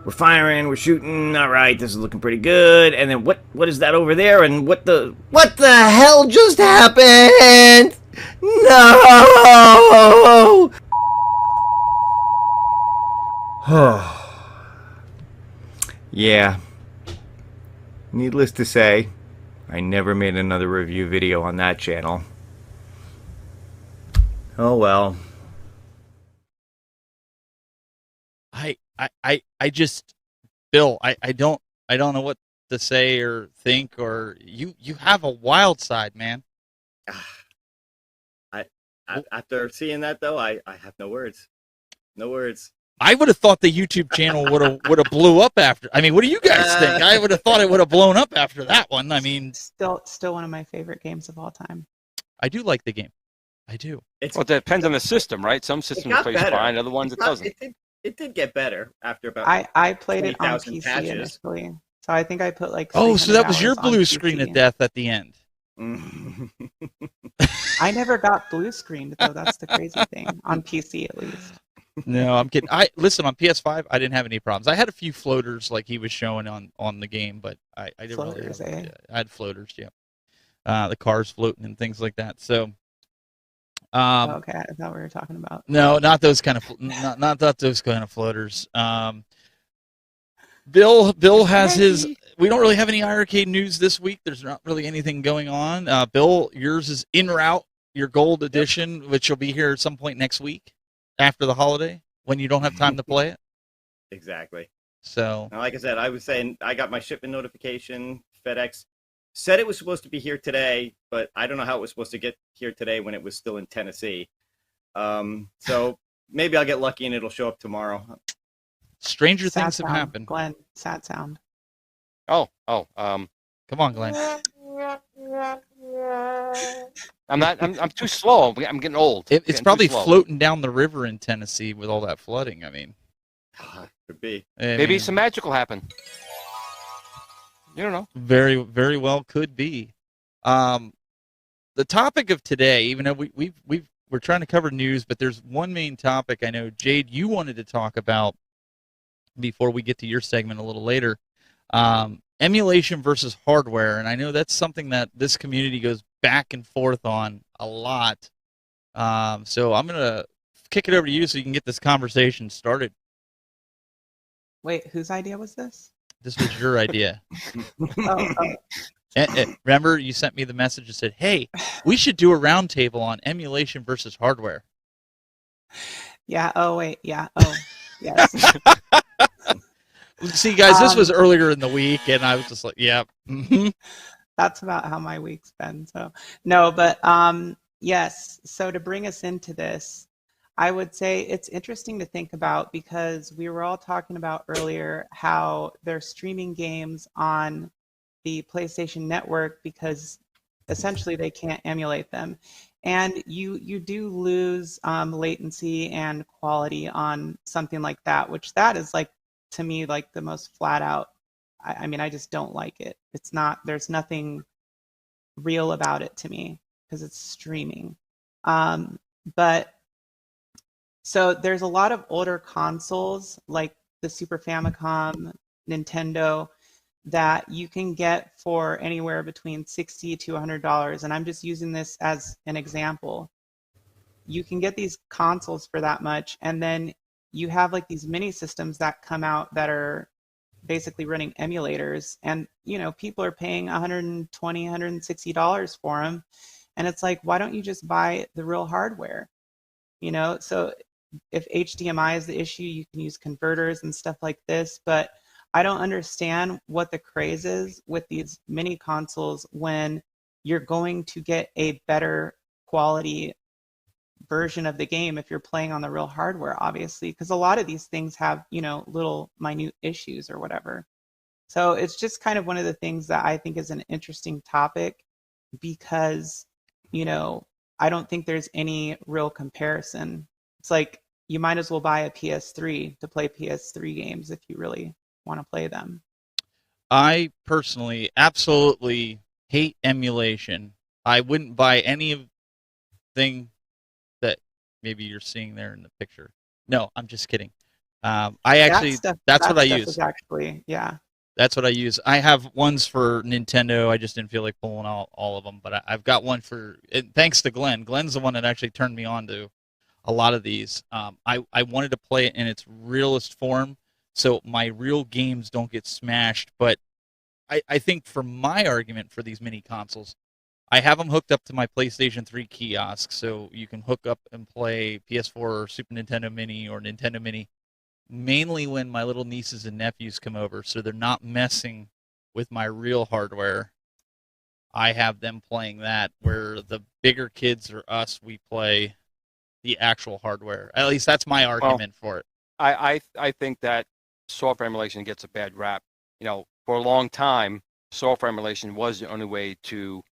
We're shooting. Alright, this is looking pretty good. And then what is that over there? And what the hell just happened? No! Yeah. Needless to say, I never made another review video on that channel. Oh well. I just, Bill, I don't know what to say or think, or you have a wild side, man. After seeing that though, I have no words. No words. I would have thought the YouTube channel would have blew up after. I mean, what do you guys think? I would have thought it would have blown up after that one. I mean, still one of my favorite games of all time. I do like the game. I do. Well, it depends on the system, right? Some systems plays fine, other ones it doesn't. It did get better after about. I played it on PC patches. Initially, so I think I put like. Oh, so that was your blue screen of death at the end. I never got blue screened though. That's the crazy thing on PC at least. No, I'm kidding. Listen, on PS5, I didn't have any problems. I had a few floaters like he was showing on the game, but I didn't floaters, really have, I had floaters, yeah. The cars floating and things like that. So okay, I thought we were talking about. No, not those kind of not those kind of floaters. Bill has his. We don't really have any Arcade news this week. There's not really anything going on. Bill, yours is en route, your gold edition, which will be here at some point next week after the holiday when you don't have time to play it. Exactly. So, now, like I said, I was saying I got my shipment notification. FedEx said it was supposed to be here today, but I don't know how it was supposed to get here today when it was still in Tennessee. So maybe I'll get lucky and it'll show up tomorrow. Stranger things have happened. Glenn, sad sound. Come on, Glenn. I'm too slow. I'm getting old. It's probably floating down the river in Tennessee with all that flooding. I mean, could be. Maybe some magic will happen. You don't know. Very, very well could be. The topic of today, even though we're trying to cover news, but there's one main topic I know, Jayde, you wanted to talk about before we get to your segment a little later. Emulation versus hardware, and I know that's something that this community goes back and forth on a lot. So I'm going to kick it over to you so you can get this conversation started. Wait, whose idea was this? This was your idea. Oh. Remember, you sent me the message and said, hey, we should do a roundtable on emulation versus hardware. Yeah, oh, wait, yeah, oh, yes. See, guys, this was earlier in the week, and I was just like, yeah. Mm-hmm. That's about how my week's been, so. No, but yes, so to bring us into this, I would say it's interesting to think about because we were all talking about earlier how they're streaming games on the PlayStation Network because essentially they can't emulate them. And you do lose latency and quality on something like that, which that is like, to me, like the most flat out, I mean, I just don't like it. It's not, there's nothing real about it to me because it's streaming. But so there's a lot of older consoles like the Super Famicom, Nintendo, that you can get for anywhere between $60 to $100. And I'm just using this as an example. You can get these consoles for that much, and then you have like these mini systems that come out that are basically running emulators, and you know, people are paying $120, $160 for them. And it's like, why don't you just buy the real hardware? You know, so if HDMI is the issue, you can use converters and stuff like this, but I don't understand what the craze is with these mini consoles when you're going to get a better quality version of the game if you're playing on the real hardware, obviously, because a lot of these things have, you know, little minute issues or whatever. So it's just kind of one of the things that I think is an interesting topic because, you know, I don't think there's any real comparison. It's like you might as well buy a PS3 to play PS3 games if you really want to play them. I personally absolutely hate emulation. I wouldn't buy anything that maybe you're seeing there in the picture. No, I'm just kidding. That's what I use. Actually, yeah. That's what I use. I have ones for Nintendo. I just didn't feel like pulling out all of them, but I've got one for. Thanks to Glenn. Glenn's the one that actually turned me on to a lot of these. I wanted to play it in its realest form, so my real games don't get smashed. But I think for my argument for these mini consoles, I have them hooked up to my PlayStation 3 kiosk, so you can hook up and play PS4 or Super Nintendo Mini or Nintendo Mini, mainly when my little nieces and nephews come over, so they're not messing with my real hardware. I have them playing that, where the bigger kids or us, we play the actual hardware. At least that's my argument for it. I think that software emulation gets a bad rap. You know, for a long time, software emulation was the only way to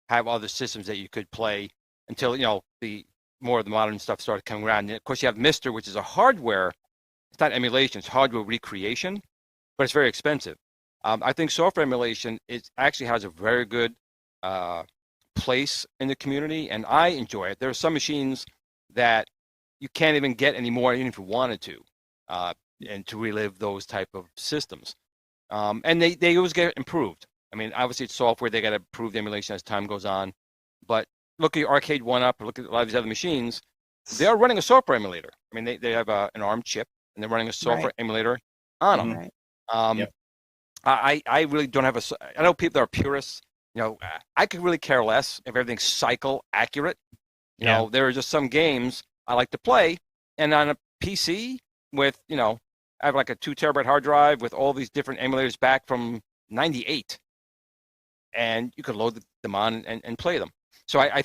have other systems that you could play until, you know, the more of the modern stuff started coming around. And of course, you have Mister, which is a hardware. It's not emulation; it's hardware recreation, but it's very expensive. I think software emulation actually has a very good place in the community, and I enjoy it. There are some machines that you can't even get anymore, even if you wanted to, and to relive those type of systems. And they always get improved. I mean, obviously it's software; they got to improve the emulation as time goes on. But look at Arcade1up, or look at a lot of these other machines. They are running a software emulator. I mean, they have an ARM chip, and they're running a software emulator on them. Right. I really don't have I know people that are purists. You know, I could really care less if everything's cycle accurate. You know, there are just some games I like to play, and on a PC with, you know, I have like a 2 terabyte hard drive with all these different emulators back from '98, and you could load them on and play them. So I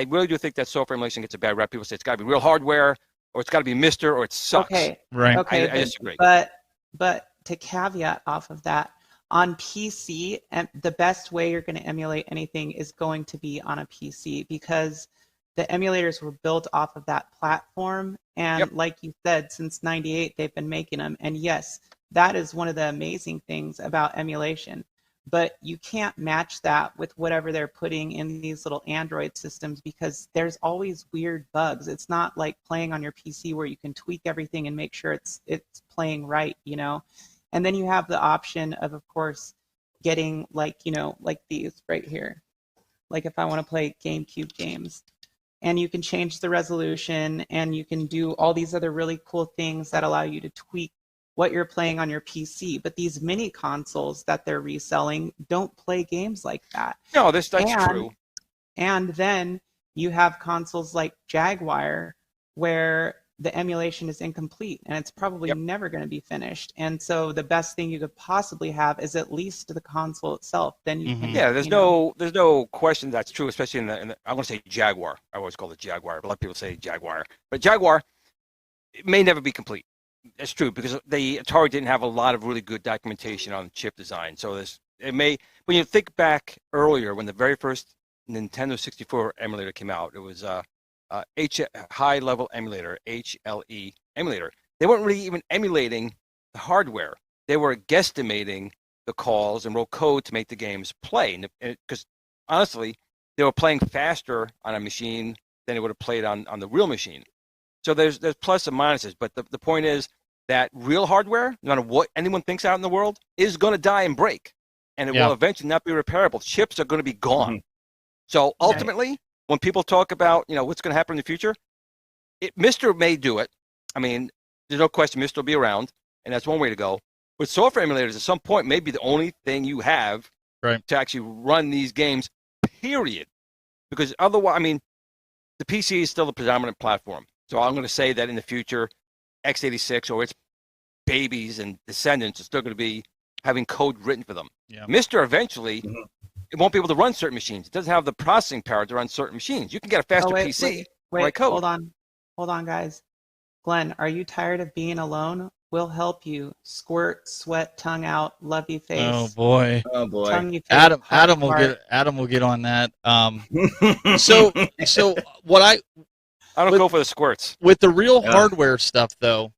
really do think that software emulation gets a bad rep. People say it's got to be real hardware, or it's got to be Mister, or it sucks. Okay. Right. Okay. I disagree. But to caveat off of that, on PC, the best way you're going to emulate anything is going to be on a PC because the emulators were built off of that platform. And like you said, since '98, they've been making them. And yes, that is one of the amazing things about emulation. but you can't match that with whatever they're putting in these little Android systems because there's always weird bugs. It's not like playing on your PC where you can tweak everything and make sure it's playing right, you know. And then you have the option of course, getting like, you know, like these right here. Like if I want to play GameCube games, and you can change the resolution and you can do all these other really cool things that allow you to tweak what you're playing on your PC. But these mini consoles that they're reselling don't play games like that. No, that's true. And then you have consoles like Jaguar where the emulation is incomplete and it's probably never going to be finished. And so the best thing you could possibly have is at least the console itself. Then you can, there's no question that's true, especially in the I want to say Jaguar. I always call it Jaguar, but a lot of people say Jaguar. But Jaguar, it may never be complete. It's true because Atari didn't have a lot of really good documentation on chip design. So when you think back earlier when the very first Nintendo 64 emulator came out, it was high level emulator, HLE emulator. They weren't really even emulating the hardware. They were guesstimating the calls and wrote code to make the games play. Because honestly, they were playing faster on a machine than they would have played on the real machine. So there's plus and minuses. But the point is that real hardware, no matter what anyone thinks out in the world, is going to die and break. And it will eventually not be repairable. Chips are going to be gone. So ultimately, when people talk about, you know, what's going to happen in the future, Mr. may do it. I mean, there's no question Mr. will be around, and that's one way to go. But software emulators at some point may be the only thing you have to actually run these games, period. Because otherwise, I mean, the PC is still the predominant platform. So I'm going to say that in the future, x86 or its babies and descendants are still going to be having code written for them. Yeah. Mr. eventually... It won't be able to run certain machines. It doesn't have the processing power to run certain machines. You can get a faster PC. Wait, code. Hold on, guys. Glenn, are you tired of being alone? We'll help you. Squirt, sweat, tongue out, lovey face. Oh boy. Tongue Adam will get on that. So what I don't go for the squirts. With the real hardware stuff though,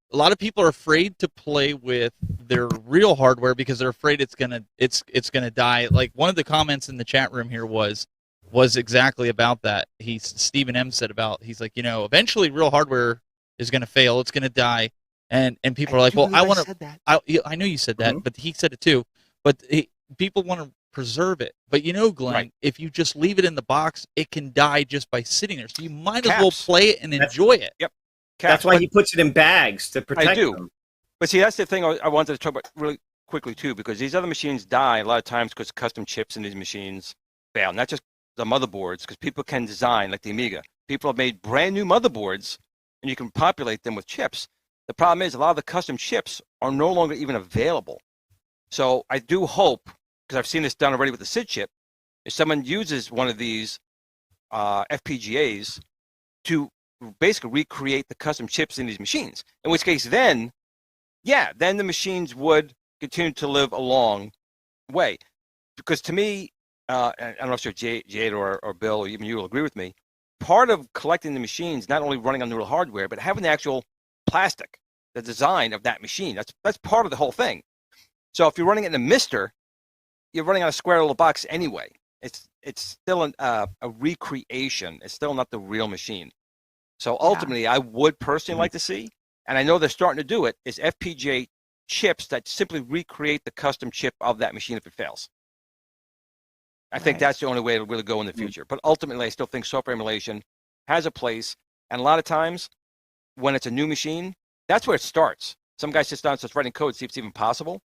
a lot of people are afraid to play with their real hardware because they're afraid it's gonna die. Like one of the comments in the chat room here was exactly about that. Stephen M said he's like, you know, eventually real hardware is gonna fail. It's gonna die, and people are like, well, I want to. I know you said that, but he said it too. But people want to preserve it. But you know, Glenn, if you just leave it in the box, it can die just by sitting there. So you might as well play it and enjoy it. Yep. That's why he puts it in bags to protect them. But see, that's the thing I wanted to talk about really quickly, too, because these other machines die a lot of times because custom chips in these machines fail. Not just the motherboards, because people can design, like the Amiga. People have made brand new motherboards, and you can populate them with chips. The problem is a lot of the custom chips are no longer even available. So I do hope, because I've seen this done already with the SID chip, if someone uses one of these FPGAs to basically recreate the custom chips in these machines, in which case then the machines would continue to live a long way. Because to me, I'm not sure Jayde or Bill or even you will agree with me, part of collecting the machines, not only running on the real hardware, but having the actual plastic, the design of that machine. That's part of the whole thing. So if you're running it in a Mister, you're running on a square little box anyway. It's still a recreation. It's still not the real machine. So ultimately, I would personally like to see, and I know they're starting to do it, is FPGA chips that simply recreate the custom chip of that machine if it fails. I think that's the only way it'll really go in the future. But ultimately, I still think software emulation has a place, and a lot of times, when it's a new machine, that's where it starts. Some guy sits down and starts writing code, see if it's even possible,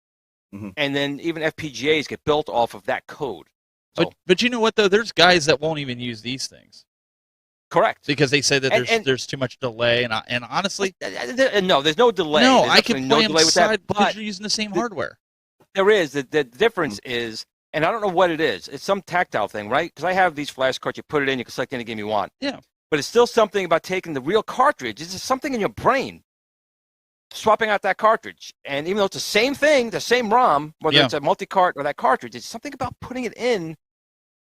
and then even FPGAs get built off of that code. So, but you know what, though? There's guys that won't even use these things. Correct. Because they say that there's too much delay, and honestly... No, there's no delay. No, there's I can play them side because but you're using the same hardware. There is. The difference is, and I don't know what it is, it's some tactile thing, right? Because I have these flash cards, you put it in, you can select any game you want. Yeah. But it's still something about taking the real cartridge. It's just something in your brain, swapping out that cartridge. And even though it's the same thing, the same ROM, whether it's a multi-cart or that cartridge, it's something about putting it in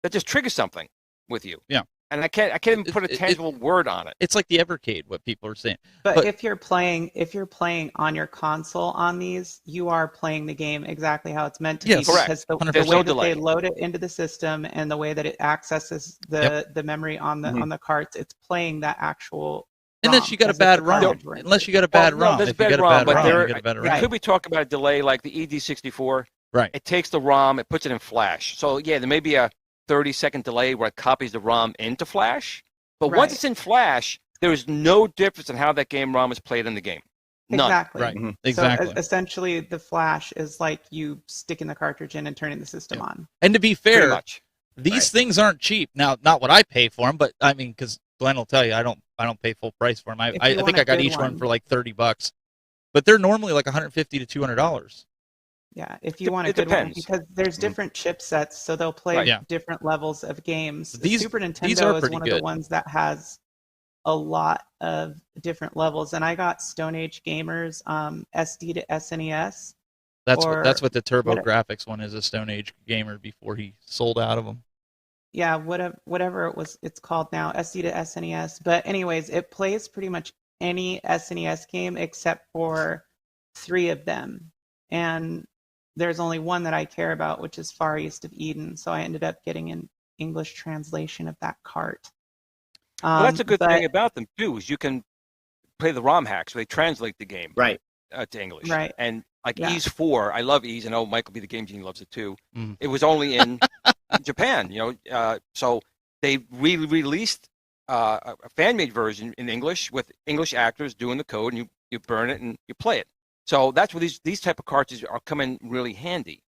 that just triggers something with you. Yeah. and I can't even put a tangible word on it. It's like the Evercade, what people are saying. But if you're playing on your console on these, you are playing the game exactly how it's meant to be. Correct. Because the There's way no that delay. they load it into the system and the way that it accesses the memory on the carts, it's playing that actual. Unless you got a bad ROM. Unless you got a bad ROM. There's if you bad got a ROM, bad but ROM, there you got a better ROM. could be talking about a delay like the ED64. Right. It takes the ROM, it puts it in Flash. So yeah, there may be a 30-second delay where it copies the ROM into Flash. But once it's in Flash, there is no difference in how that game ROM is played in the game. None. Exactly. Right. So essentially, the Flash is like you sticking the cartridge in and turning the system on. And to be fair, much. these things aren't cheap. Now, not what I pay for them, but I mean, because Glenn will tell you, I don't pay full price for them. I think I got each one for like $30, but they're normally like $150 to $200. Yeah, if you want a good one, because there's different chipsets, so they'll play different levels of games. These Super Nintendo these are is pretty one good. of the ones that has a lot of different levels, and I got Stone Age Gamers SD to SNES. That's what the TurboGrafx one is, a Stone Age gamer before he sold out of them. Yeah, whatever it's called now, SD to SNES. But anyways, it plays pretty much any SNES game except for 3 of them, and there's only one that I care about, which is Far East of Eden. So I ended up getting an English translation of that cart. Well, that's a good thing about them too, is you can play the ROM hacks. They translate the game to English. Right. And like Ease 4, I love Ease. I know Michael B. the Game Genie loves it too. It was only in Japan, so they released a fan-made version in English with English actors doing the code, and you burn it and you play it. So that's where these type of cartridges are coming really handy.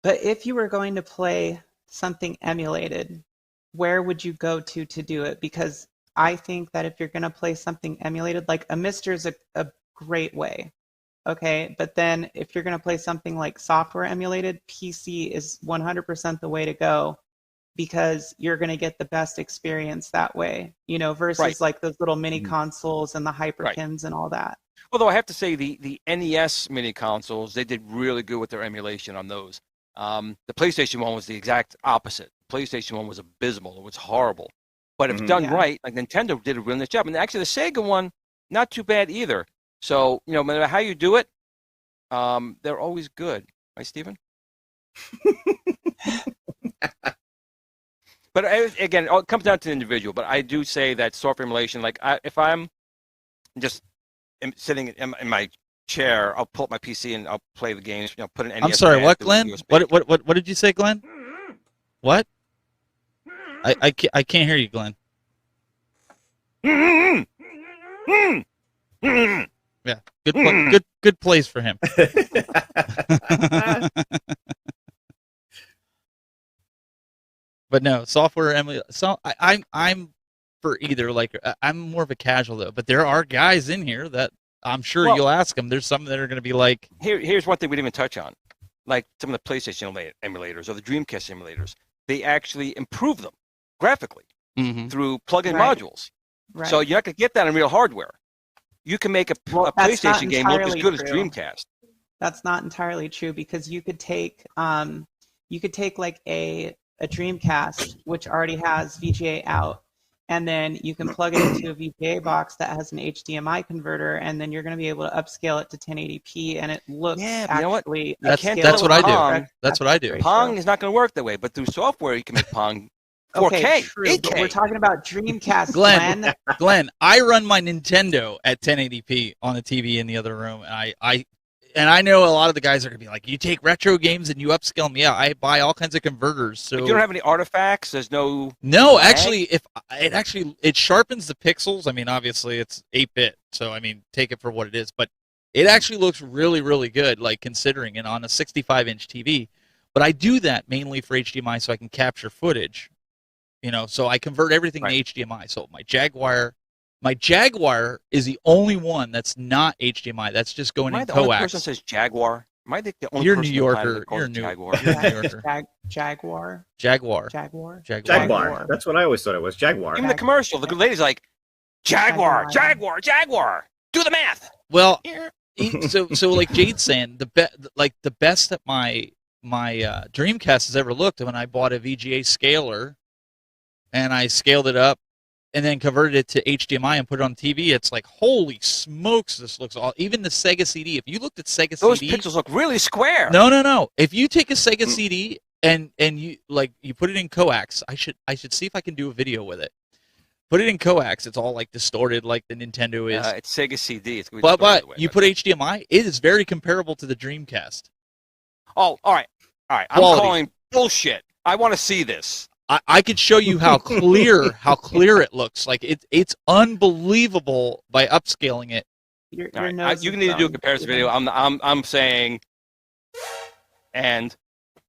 But if you were going to play something emulated, where would you go to do it? Because I think that if you're going to play something emulated, like a Mister is a great way, okay? But then if you're going to play something like software emulated, PC is 100% the way to go, because you're going to get the best experience that way, versus like those little mini consoles and the Hyperkins and all that. Although I have to say the NES mini consoles, they did really good with their emulation on those. The PlayStation one was the exact opposite. PlayStation one was abysmal. It was horrible. But if done right, like Nintendo did a really nice job. And actually the Sega one, not too bad either. So, no matter how you do it, they're always good. Right, Stephen? But again, it comes down to the individual. But I do say that software emulation, like if I'm just sitting in my chair, I'll pull up my PC and I'll play the games. Put an NES. I'm sorry, what, Glenn? What did you say, Glenn? What? I can't hear you, Glenn. Yeah, good place for him. But no, software emulation. So I'm for either. Like I'm more of a casual though, but there are guys in here that I'm sure you'll ask them. There's some that are going to be like. Here's one thing we didn't even touch on, like some of the PlayStation emulators or the Dreamcast emulators. They actually improve them graphically through plug-in modules. Right. So you're not going to get that in real hardware. You can make a PlayStation game look as good as Dreamcast. That's not entirely true, because you could take like a Dreamcast, which already has VGA out, and then you can plug it into a VGA box that has an HDMI converter, and then you're going to be able to upscale it to 1080p, and it looks actually. That's what I do. That's what I do. Pong is not going to work that way, but through software you can make Pong 4K, okay, true, 8K. But we're talking about Dreamcast, Glenn, I run my Nintendo at 1080p on the TV in the other room, and I know a lot of the guys are going to be like, you take retro games and you upscale them. Yeah, I buy all kinds of converters. So but you don't have any artifacts? There's no... No, actually, it sharpens the pixels. I mean, obviously, it's 8-bit, so, I mean, take it for what it is. But it actually looks really, really good, like, considering it on a 65-inch TV. But I do that mainly for HDMI so I can capture footage. So I convert everything to HDMI. So my Jaguar is the only one that's not HDMI. That's just going in coax. Am I the only person that says Jaguar? Am I the only You're person New Yorker. You're Jaguar. Jaguar. That's what I always thought it was. Jaguar. Even the commercial, the lady's like, Jaguar. Do the math. Well, so like Jade's saying, the best that my Dreamcast has ever looked when I bought a VGA scaler. and I scaled it up and then converted it to HDMI and put it on TV, it's like, holy smokes, this looks all. Even the Sega CD, if you looked at Sega Those CD. Those pixels look really square. No. If you take a Sega CD and you put it in coax, I should see if I can do a video with it. Put it in coax, it's all like distorted like the Nintendo is. It's Sega CD. It's gonna be but distorted you put HDMI, it is very comparable to the Dreamcast. Oh, all right. I'm calling bullshit. I want to see this. I could show you how clear it looks. Like it's unbelievable by upscaling it. You need to do a comparison video. I'm saying, and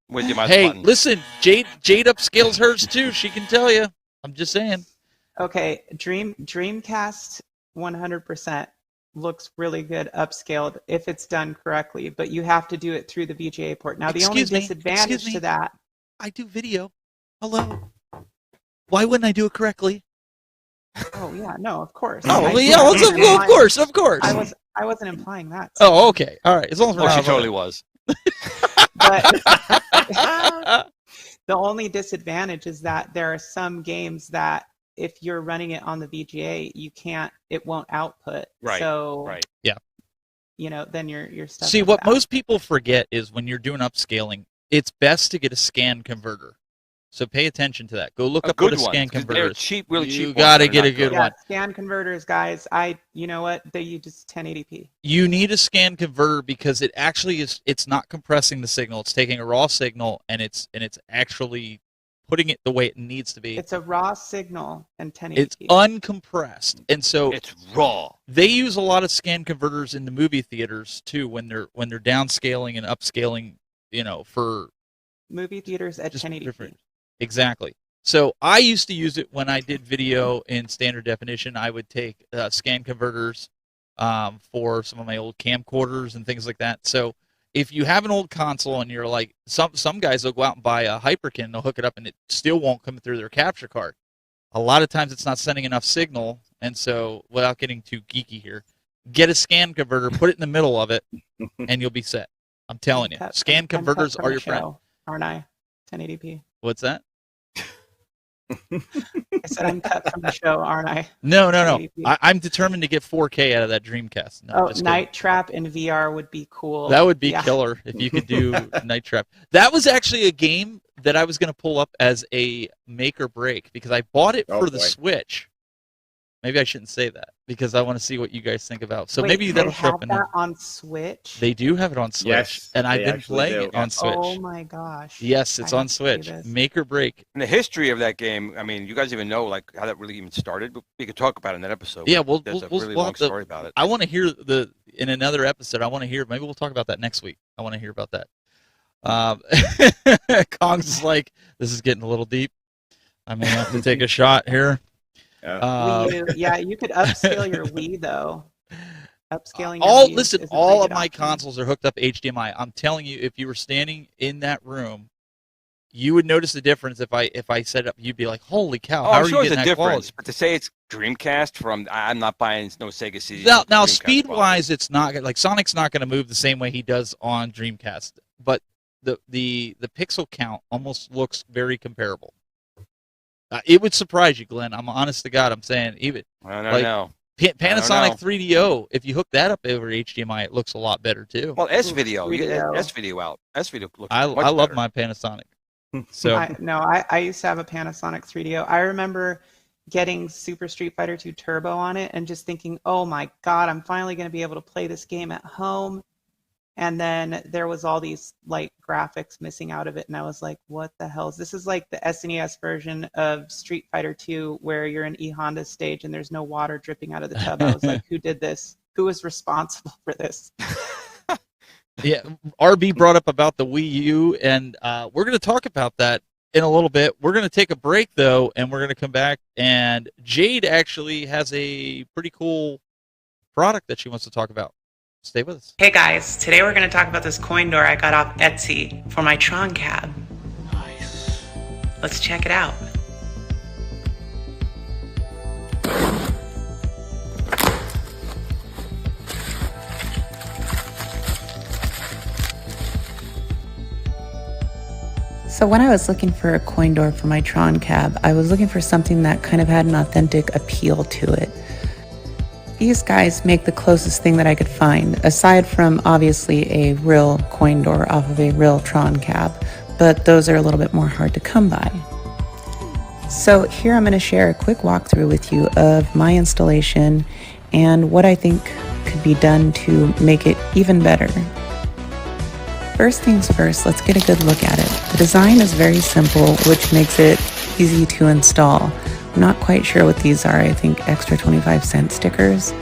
with your mouse button. Listen, Jayde upscales hers too. She can tell you. I'm just saying. Okay, Dreamcast 100% looks really good upscaled if it's done correctly, but you have to do it through the VGA port. Now, the only disadvantage to that... I do video. Hello. Why wouldn't I do it correctly? Oh, yeah, no, of course. Of course. I wasn't implying that. So. Oh, okay. All right. As long as we're she totally was. But the only disadvantage is that there are some games that if you're running it on the VGA, it won't output. Right. So, yeah. Then you're stuck. See, with what that. most people forget is when you're doing upscaling, it's best to get a scan converter. So pay attention to that. Go look up what a scan converter is. Cheap, really cheap. You got to get a good one. Scan converters, guys. You know what? They use 1080p. You need a scan converter because it actually is. It's not compressing the signal. It's taking a raw signal and it's actually putting it the way it needs to be. It's a raw signal and 1080p. It's uncompressed, and so it's raw. They use a lot of scan converters in the movie theaters too when they're downscaling and upscaling. For movie theaters at 1080p. Exactly. So I used to use it when I did video in standard definition. I would take scan converters for some of my old camcorders and things like that. So if you have an old console and you're like, some guys will go out and buy a Hyperkin and they'll hook it up and it still won't come through their capture card. A lot of times it's not sending enough signal, and so without getting too geeky here, get a scan converter, put it in the middle of it, and you'll be set. I'm telling you, scan converters are your friend. Aren't I? 1080p. What's that? I said I'm cut from the show, aren't I? No. I'm determined to get 4K out of that Dreamcast. No, Night Trap in VR would be cool. That would be killer if you could do Night Trap. That was actually a game that I was going to pull up as a make or break because I bought it for the Switch. Maybe I shouldn't say that because I want to see what you guys think about. So maybe that'll show up. They have that on Switch? They do have it on Switch, yes, and I've been playing it on Switch. Oh my gosh! Yes, it's on Switch. Make or break. And the history of that game. I mean, you guys even know like how that really even started. But we could talk about it in that episode. Yeah, there's a really long story about it. I want to hear in another episode. I want to hear. Maybe we'll talk about that next week. I want to hear about that. Kong's is like, this is getting a little deep. I may have to take a shot here. Yeah, you could upscale your Wii though. Upscaling. All of my consoles are hooked up HDMI. I'm telling you, if you were standing in that room, you would notice the difference. If I set it up, you'd be like, "Holy cow! How are you getting that quality?" But to say it's Dreamcast I'm not buying no Sega CD. Now speed-wise, it's not like Sonic's not going to move the same way he does on Dreamcast, but the pixel count almost looks very comparable. It would surprise you, Glenn. I'm honest to God. I'm saying even I don't know. Panasonic 3DO. If you hook that up over HDMI, it looks a lot better too. Well, S-Video. You get S-Video out. S-Video looks. I love my Panasonic. So I used to have a Panasonic 3DO. I remember getting Super Street Fighter 2 Turbo on it and just thinking, oh my God, I'm finally going to be able to play this game at home. And then there was all these like graphics missing out of it, and I was like, "What the hell is this?" Is like the SNES version of Street Fighter 2, where you're in E Honda stage and there's no water dripping out of the tub. I was like, "Who did this? Who was responsible for this?" Yeah, RB brought up about the Wii U, and we're going to talk about that in a little bit. We're going to take a break though, and we're going to come back. And Jayde actually has a pretty cool product that she wants to talk about. Stay with us. Hey guys, today we're going to talk about this coin door I got off Etsy for my Tron cab. Nice. Let's check it out. So when I was looking for a coin door for my Tron cab, I was looking for something that kind of had an authentic appeal to it. These guys make the closest thing that I could find, aside from obviously a real coin door off of a real Tron cab, but those are a little bit more hard to come by. So here I'm going to share a quick walkthrough with you of my installation and what I think could be done to make it even better. First things first, let's get a good look at it. The design is very simple, which makes it easy to install. I'm not quite sure what these are, I think extra 25-cent stickers.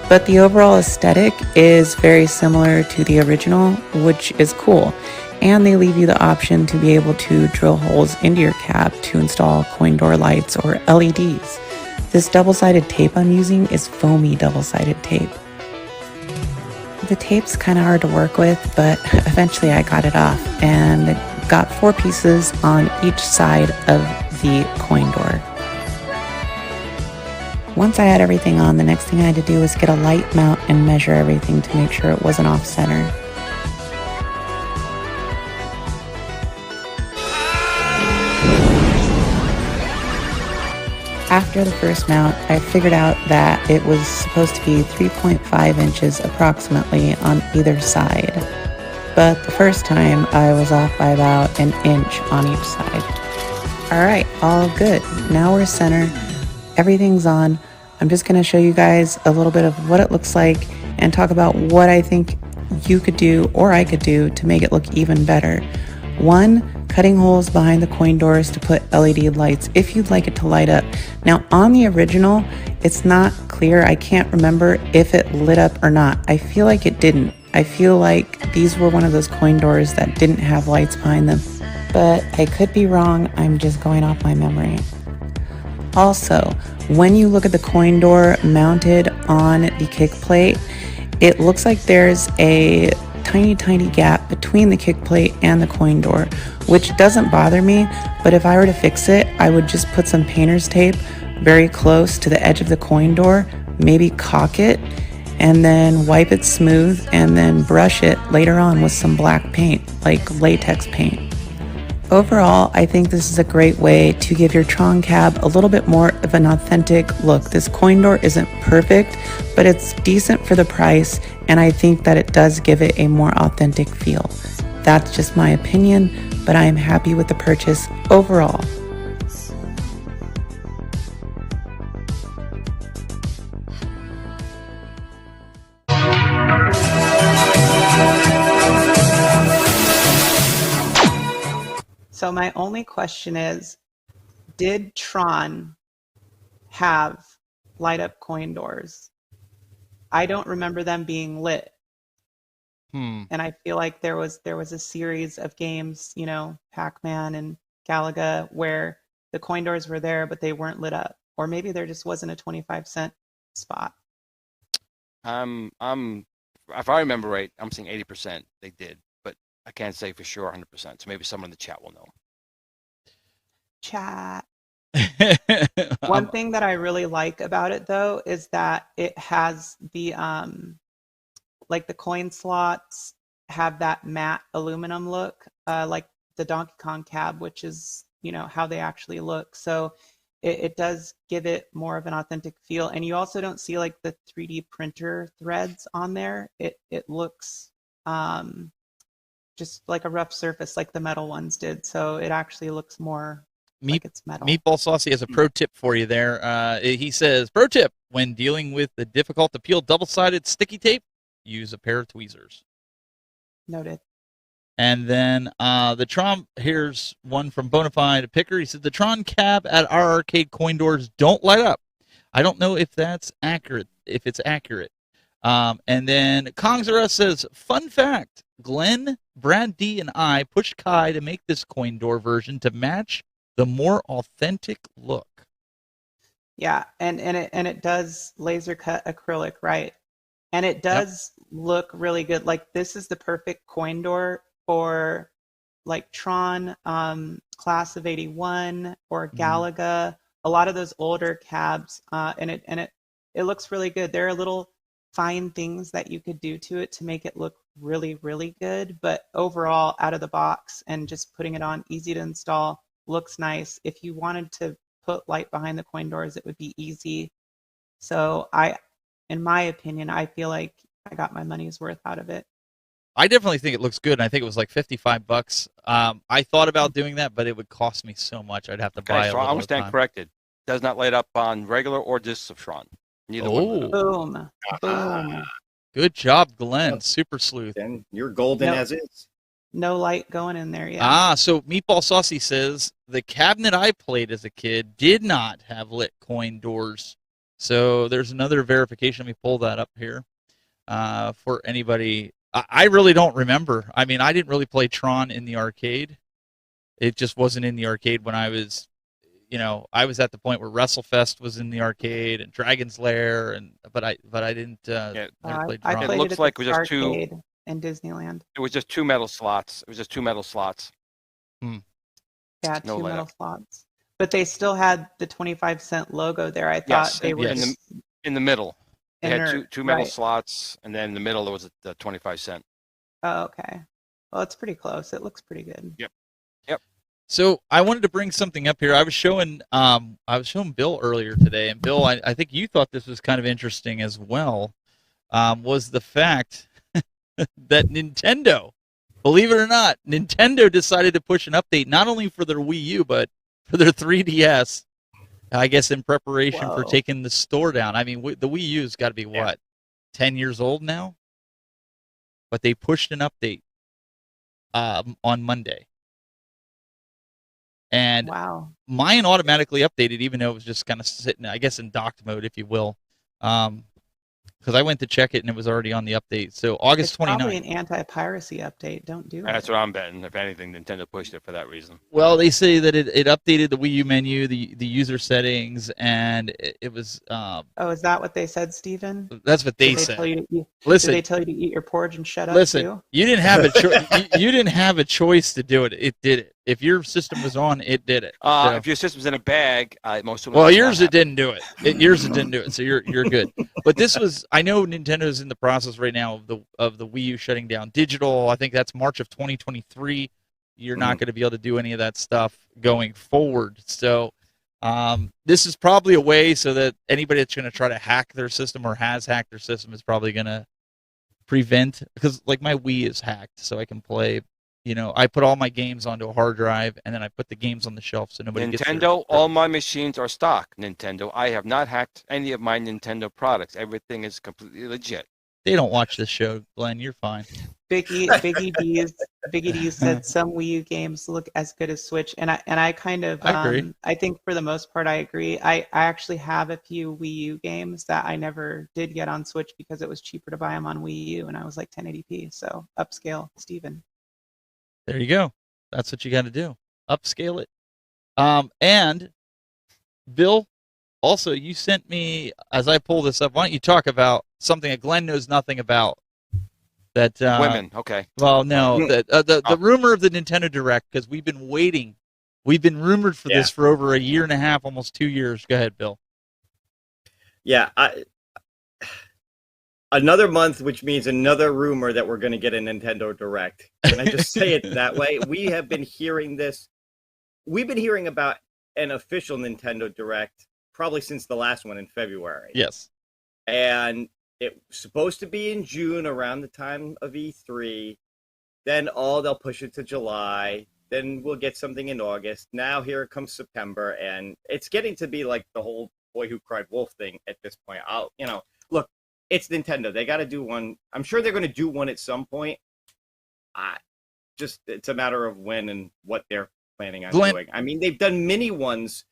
But the overall aesthetic is very similar to the original, which is cool. And they leave you the option to be able to drill holes into your cab to install coin door lights or LEDs. This double-sided tape I'm using is foamy double-sided tape. The tape's kind of hard to work with, but eventually I got it off and got 4 pieces on each side of the coin door. Once I had everything on, the next thing I had to do was get a light mount and measure everything to make sure it wasn't off center. After the first mount, I figured out that it was supposed to be 3.5 inches approximately on either side. But the first time I was off by about an inch on each side. Alright, all good. Now we're center. Everything's on. I'm just going to show you guys a little bit of what it looks like and talk about what I think you could do or I could do to make it look even better. 1, cutting holes behind the coin doors to put LED lights if you'd like it to light up. Now on the original, it's not clear. I can't remember if it lit up or not. I feel like it didn't. I feel like these were one of those coin doors that didn't have lights behind them. But I could be wrong. I'm just going off my memory. Also, when you look at the coin door mounted on the kick plate, it looks like there's a tiny gap between the kick plate and the coin door, which doesn't bother me, but if I were to fix it, I would just put some painter's tape very close to the edge of the coin door, maybe caulk it, and then wipe it smooth, and then brush it later on with some black paint, like latex paint. Overall, I think this is a great way to give your Tron cab a little bit more of an authentic look. This coin door isn't perfect, but it's decent for the price, and I think that it does give it a more authentic feel. That's just my opinion, but I am happy with the purchase overall. So my only question is, did Tron have light up coin doors? I don't remember them being lit. And I feel like there was a series of games, you know, Pac-Man and Galaga, where the coin doors were there, but they weren't lit up. Or maybe there just wasn't a 25-cent spot. If I remember right, I'm saying 80% they did, but I can't say for sure 100%. So maybe someone in the chat will know. Chat. One thing that I really like about it, though, is that it has the like the coin slots have that matte aluminum look, like the Donkey Kong cab, which is, you know, how they actually look. So it does give it more of an authentic feel. And you also don't see like the 3D printer threads on there. It looks just like a rough surface like the metal ones did. So it actually looks more like it's metal. Meatball Saucy has a pro tip for you there. He says, pro tip, when dealing with the difficult to peel double-sided sticky tape, use a pair of tweezers. Noted. And then the Tron, here's one from Bonafide Picker. He said, the Tron cab at our arcade coin doors don't light up. I don't know if that's accurate, if it's accurate. And then Kongzera says, fun fact, Glenn, Brad D, and I pushed Kai to make this coin door version to match the more authentic look. Yeah, and it does laser cut acrylic, right? And it does look really good. Like, this is the perfect coin door for like Tron, Class of 81 or Galaga, a lot of those older cabs, and it looks really good. There are little fine things that you could do to it to make it look really, really good. But overall, out of the box and just putting it on, easy to install, looks nice. If you wanted to put light behind the coin doors, it would be easy. So in my opinion, I feel like I got my money's worth out of it. I definitely think it looks good, and I think it was like $55. I thought about doing that, but it would cost me so much. I'd have to buy Okay, a so little I'm gonna stand time. corrected. Does not light up on regular or discs of Tron. Neither one. Oh, Boom. Boom. good job, Glenn. Super sleuth. Then you're golden No. as is. No light going in there yet. So Meatball Saucy says the cabinet I played as a kid did not have lit coin doors. So there's another verification. Let me pull that up here for anybody. I really don't remember. I mean, I didn't really play Tron in the arcade. It just wasn't in the arcade when I was, I was at the point where WrestleFest was in the arcade and Dragon's Lair, but I didn't. Never played I Tron. played looks it like at it the was just two- arcade in Disneyland. It was just two metal slots. Yeah, No two light metal up. slots. But they still had the 25-cent logo there. I thought Yes, they were in the middle. They had inert, two metal right. slots, and then in the middle there was the 25-cent. Oh, okay. Well, it's pretty close. It looks pretty good. Yep. So I wanted to bring something up here. I was showing Bill earlier today, and Bill, I think you thought this was kind of interesting as well. Was the fact that Nintendo, believe it or not, Nintendo decided to push an update not only for their Wii U but for their 3DS. I guess in preparation for Whoa. taking the store down. I mean, the Wii U's got to be what, 10 years old now? But they pushed an update on Monday. And Wow. mine automatically updated, even though it was just kind of sitting, I guess, in docked mode, if you will. Because I went to check it and it was already on the update. So August It's probably 29th. an anti-piracy update. Don't do That's it. what I'm betting. If anything, Nintendo pushed it for that reason. Well, they say that it updated the Wii U menu, the user settings, and it was. Oh, is that what they said, Steven? That's what they Did they said. tell you to eat, Listen, did they tell you to eat your porridge and shut up listen. too? You didn't have a you didn't have a choice to do it. It did it. If your system was on, it did it. So- If your system's in a bag, most of Well, yours it didn't do it. Yours it didn't do it. So you're good. But this was, I know Nintendo's in the process right now of the Wii U shutting down digital. I think that's March of 2023. You're not going to be able to do any of that stuff going forward. So this is probably a way so that anybody that's going to try to hack their system or has hacked their system is probably going to prevent, because like my Wii is hacked, so I can play. I put all my games onto a hard drive, and then I put the games on the shelf so nobody gets Nintendo, all my machines are stock. Nintendo, I have not hacked any of my Nintendo products. Everything is completely legit. They don't watch this show, Glenn. You're fine. Biggie D said some Wii U games look as good as Switch, and I kind of I agree. I think for the most part I agree. I actually have a few Wii U games that I never did get on Switch because it was cheaper to buy them on Wii U, and I was like 1080p. So upscale, Steven. There you go. That's what you got to do. Upscale it. And Bill, also you sent me, as I pull this up, why don't you talk about something that Glenn knows nothing about? That Women, okay. Well, no, the rumor of the Nintendo Direct, because we've been waiting. We've been rumored for this for over a year and a half, almost 2 years. Go ahead, Bill. Yeah, another month, which means another rumor that we're going to get a Nintendo Direct. Can I just say it that way? We have been hearing this. We've been hearing about an official Nintendo Direct probably since the last one in February. Yes. And it was supposed to be in June around the time of E3. Then they'll push it to July. Then we'll get something in August. Now here comes September, and it's getting to be like the whole Boy Who Cried Wolf thing at this point. Look, it's Nintendo. They got to do one. I'm sure they're going to do one at some point. It's a matter of when and what they're planning on doing. I mean, they've done mini ones,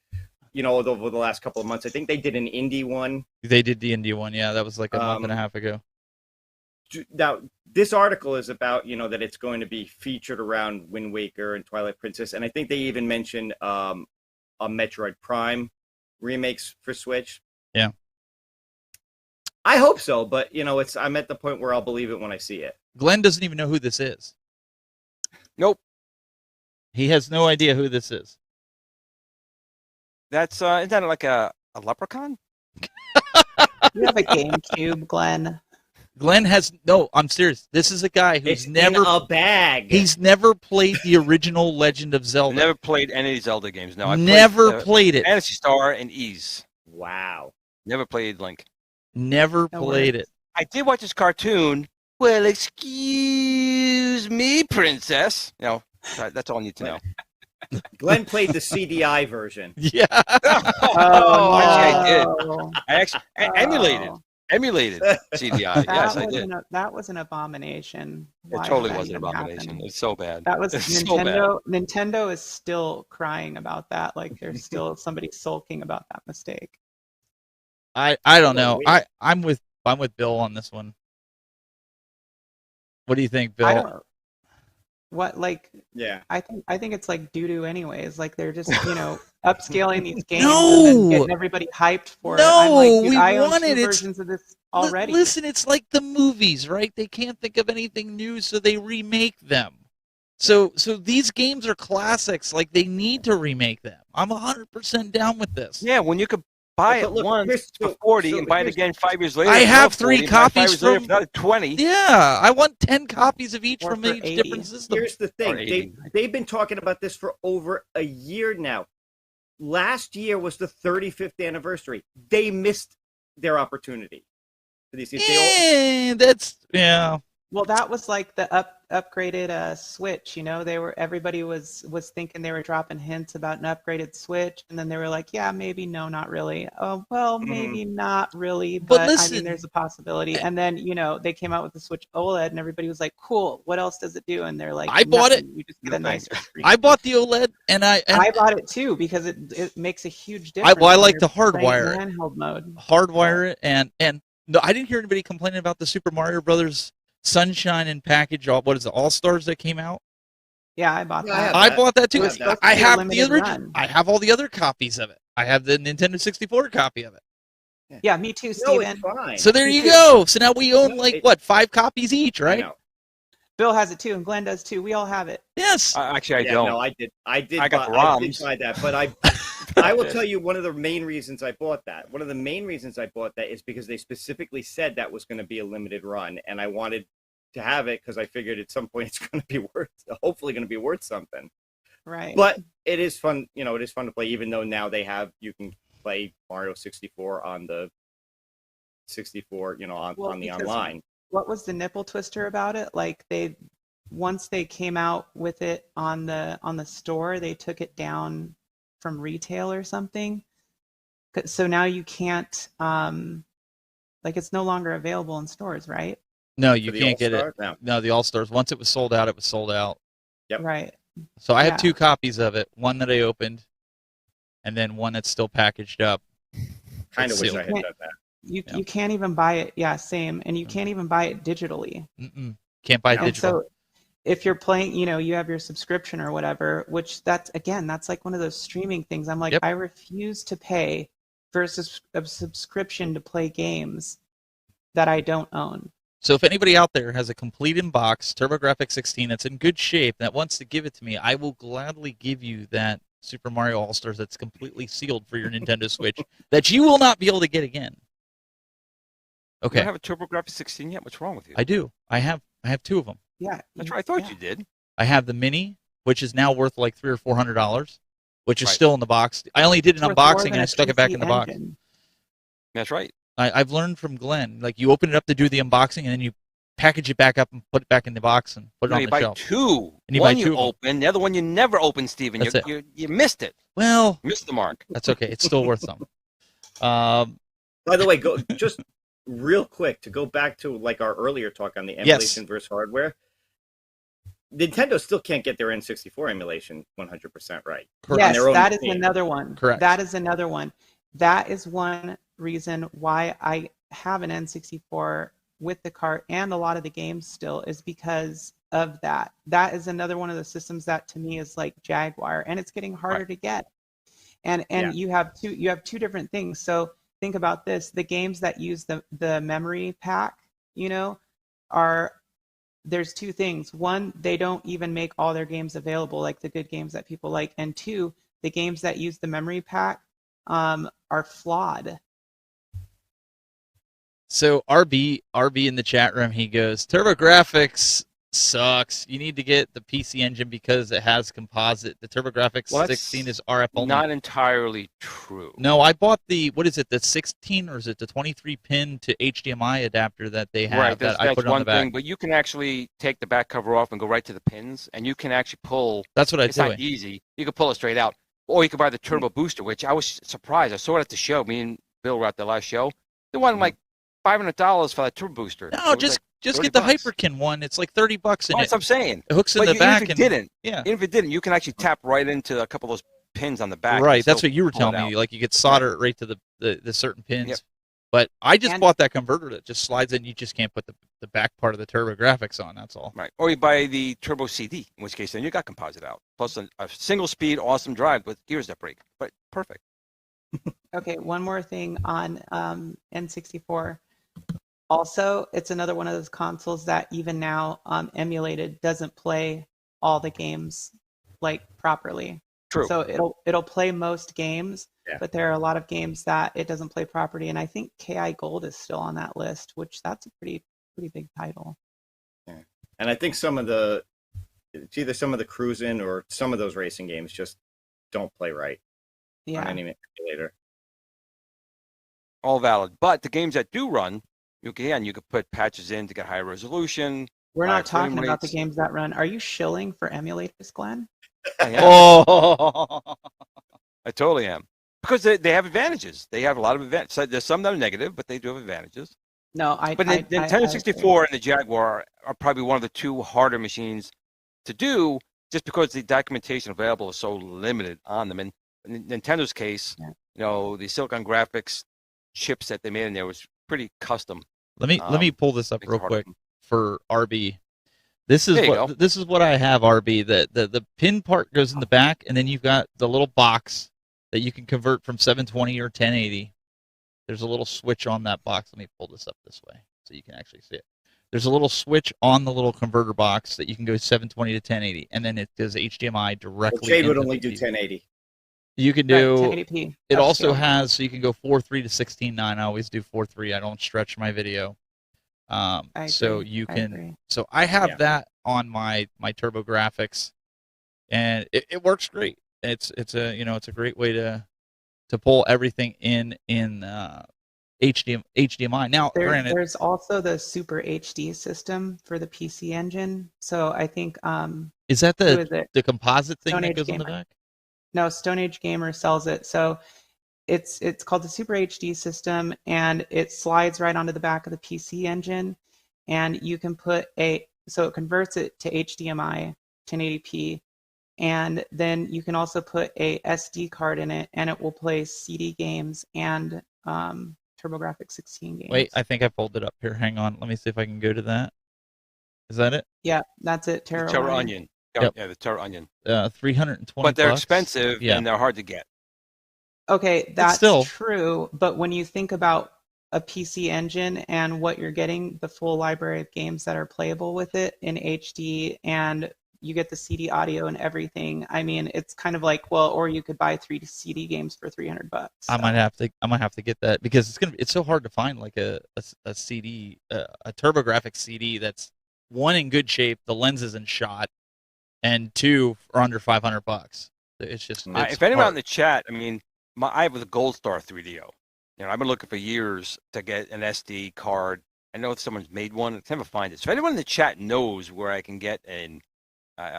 over the last couple of months. I think they did an indie one. They did the indie one, yeah. That was like a month and a half ago. Now, this article is about, that it's going to be featured around Wind Waker and Twilight Princess. And I think they even mentioned a Metroid Prime remakes for Switch. Yeah. I hope so, but, I'm at the point where I'll believe it when I see it. Glenn doesn't even know who this is. Nope. He has no idea who this is. That's, isn't that like a leprechaun? You have a GameCube, Glenn. Glenn has no. I'm serious. This is a guy who's It's never in a bag. He's never played the original Legend of I Zelda. never played any of these Zelda games. No, I Never played it. Fantasy Star and Ys. Wow. Never played Link. Never No played worries. it. I did watch this cartoon. Well, excuse me, princess. That's all I need to know. Glenn played the CDI version. Yeah. Oh, actually, I did. Oh. I actually emulated CDI. Yes, I did. That was an abomination. It Why totally did that was an even abomination. happen? It's so bad. That was It's so bad. Nintendo. Nintendo is still crying about that. Like there's still somebody sulking about that mistake. I don't know. weird. I'm with Bill on this one. What do you think, I Bill? don't. What like Yeah. I think it's like doo doo anyways. Like they're just upscaling these games No! and then getting everybody hyped for it. No, I'm like, dude, we I own wanted 2 it. versions of this already. Listen, it's like the movies, right? They can't think of anything new, so they remake them. So these games are classics. Like they need to remake them. I'm 100% down with this. Yeah, when you could buy But it look, once here's- for 40 so and buy it here's- again 5 years later. I for have another 3 40, buy it 5 copies years later from- for another 20. Yeah, I want 10 copies of each Or from for each 80. different system. Here's the thing. Or 80. They've been talking about this for over a year now. Last year was the 35th anniversary. They missed their opportunity for these games. Yeah. Well, that was like the upgraded Switch. Everybody was thinking they were dropping hints about an upgraded Switch, and then they were like, yeah, maybe, no, not really. Oh, well, maybe not really, but I listen- mean, there's a possibility. And then they came out with the Switch OLED, and everybody was like, cool. What else does it do? And they're like, I bought nothing. it. You just get a nicer screen. I bought the OLED, and I bought it too because it makes a huge I difference. when like you're to playing hardwire in it. handheld mode. hardwire it, and no, I didn't hear anybody complaining about the Super Mario Brothers Sunshine and package. What is it, All Stars that came out? Yeah, I bought Yeah, that. I bought that too. It was supposed to I be a have the limited original. run. I have all the other copies of it. I have the Nintendo 64 copy of it. Yeah, me too, No, Steven. it's fine. So there Me you too. go. So now we own No, 5 copies each, I right? know. Bill has it too, and Glenn does too. We all have it. Yes. Actually, I Yeah, don't. no, I did. I did. I got the I did ROMs. buy that, but I will tell you one of the main reasons I bought that. One of the main reasons I bought that is because they specifically said that was going to be a limited run, and I wanted to have it because I figured at some point it's going to be hopefully going to be worth something. Right. But it is fun. It is fun to play, even though now you can play Mario 64 on the 64. On the because online. What was the nipple twister about it? Like once they came out with it on the store, they took it down from retail or something. So now you can't it's no longer available in stores, right? No, you For the can't get it. All-Star? No, the All Stars. Once it was sold out, it was sold out. Yep. Right. So I have Yeah. 2 copies of it. One that I opened, and then one that's still packaged up. Kind of It's wish sealed. I had done that. You can't even buy it. Yeah, same. And you can't even buy it digitally. Mm-mm. Can't buy No. And digital. so if you're playing, you have your subscription or whatever, which that's like one of those streaming things. I'm like, Yep. I refuse to pay for a subscription to play games that I don't own. So if anybody out there has a complete in-box TurboGrafx 16 that's in good shape that wants to give it to me, I will gladly give you that Super Mario All-Stars that's completely sealed for your Nintendo Switch that you will not be able to get again. You Okay, don't have a TurboGrafx 16 yet? What's wrong with you? I do. I have 2 of them. Yeah. That's right. I thought yeah. you did. I have the Mini, which is now worth like $300 or $400, which is Right. still in the box. I only did an It's worth more unboxing than and a I stuck it back PC in the box. engine. That's right. I've learned from Glenn. Like you open it up to do the unboxing and then you package it back up and put it back in the box and put it No, on you the buy shelf. 2. And you one buy you 2 of them. open, the other one you never open, Steven. That's it. You missed it. Well, Missed the mark. that's okay. It's still worth something. By the way, go just real quick to go back to like our earlier talk on the emulation versus hardware. Nintendo still can't get their N64 emulation 100% right. Correct. Yes, their own that is machine. another one. Correct. That is another one. That is one reason why I have an N64 with the cart and a lot of the games still is because of that. That is another one of the systems that to me is like Jaguar, and it's getting harder to get. And Yeah. you have two different things. So think about this: the games that use the memory pack, are there's 2 things. One, they don't even make all their games available, like the good games that people like. And 2, the games that use the memory pack are flawed. So RB in the chat room, he goes, TurboGrafx sucks. You need to get the PC Engine because it has composite. The TurboGrafx 16 is RF only. Not entirely true. No, I bought the, what is it, the 16 or is it the 23 pin to HDMI adapter that they have? Right, that that's I put one on the back. thing, but you can actually take the back cover off and go right to the pins, and you can actually pull. That's what I It's do. not easy. You can pull it straight out, or you can buy the turbo booster, which I was surprised. I saw it at the show. Me and Bill were at the last show. They wanted like $500 for that turbo booster. No, just get the Hyperkin one. It's like $30 in That's it. what I'm saying. It hooks in But the back. Even if it didn't, yeah. Even if it didn't, you can actually tap right into a couple of those pins on the back. Right, and that's still what you were pull it telling me. out. Like you could solder it right to the certain pins. Yep. But I just And- bought that converter that just slides in. You just can't put the back part of the TurboGrafx on. That's all. Right. Or you buy the turbo CD, in which case then you got composite out. Plus a single speed, awesome drive with gears that break. But perfect. Okay, one more thing on N64. Also, it's another one of those consoles that even now emulated doesn't play all the games like properly. True. So it'll play most games, Yeah. but there are a lot of games that it doesn't play properly. And I think KI Gold is still on that list, which that's a pretty big title. Yeah. And I think it's either some of the cruising or some of those racing games just don't play right Yeah. on any emulator. All valid. But the games that do run, you can put patches in to get higher resolution. We're higher not talking frame about the rates. games that run. Are you shilling for emulators, Glenn? I am. Oh, I totally am. Because they have advantages. They have a lot of advantages. So there's some that are negative, but they do have advantages. No, But the Nintendo 64 and the Jaguar are probably one of the two harder machines to do, just because the documentation available is so limited on them. And in Nintendo's case, the Silicon Graphics chips that they made in there was pretty custom. let me pull this up makes it real harder. quick for RB. This is There you go. this is what I have, RB. The pin part goes in the back, and then you've got the little box that you can convert from 720 or 1080. There's a little switch on that box. Let me pull this up this way so you can actually see it. There's a little switch on the little converter box that you can go 720 to 1080, and then it does HDMI directly. Jade would into only the do TV. 1080. You can do. 1080p. It also upscale. has, so you can go 4:3 to 16:9. I always do 4:3. I don't stretch my video. So agree. you I can. agree. So I have Yeah. that on my TurboGrafx, and it works great. It's a great way to pull everything in HDMI. Now, granted, There's also the Super HD system for the PC Engine. So I think is that who is it? the composite thing Stone that Age goes on the Gamer. back? No, Stone Age Gamer sells it. So it's called the Super HD system, and it slides right onto the back of the PC Engine, and you can put so it converts it to HDMI 1080p, and then you can also put a SD card in it, and it will play CD games and TurboGrafx 16 games. Wait, I think I pulled it up here. Hang on, let me see if I can go to that. Is that it? Yeah, that's it. The Terra Terra Onion. Onion. Yeah, Yep. yeah, the Terra Onion. 320. But they're bucks. expensive Yeah. and they're hard to get. Okay, that's still- true. But when you think about a PC Engine and what you're getting, the full library of games that are playable with it in HD, and you get the CD audio and everything. I mean, it's kind of like, well, or you could buy 3 CD games for $300. I might have to get that because it's so hard to find like a CD, a TurboGrafx CD that's one in good shape, the lens is in shot, and two are under $500. It's just it's If anyone hard. in the chat, I mean, I have a Gold Star 3DO. I've been looking for years to get an SD card. I know if someone's made one. I can never find it. So if anyone in the chat knows where I can get a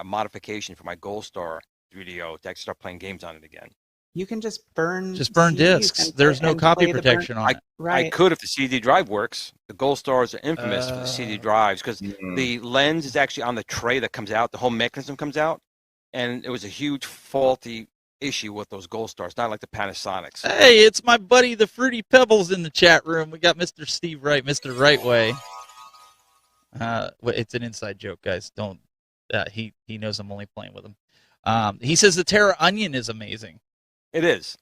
modification for my Gold Star 3DO to actually start playing games on it again. You can just burn CDs discs. There's no copy protection on it. I could if the CD drive works. The Gold Stars are infamous for the CD drives because the lens is actually on the tray that comes out. The whole mechanism comes out, and it was a huge faulty issue with those Gold Stars, not like the Panasonics. Hey, it's my buddy the Fruity Pebbles in the chat room. We got Mr. Steve Wright, Mr. Right Way. It's an inside joke, guys. Don't. He knows I'm only playing with him. He says the Terra Onion is amazing. It is.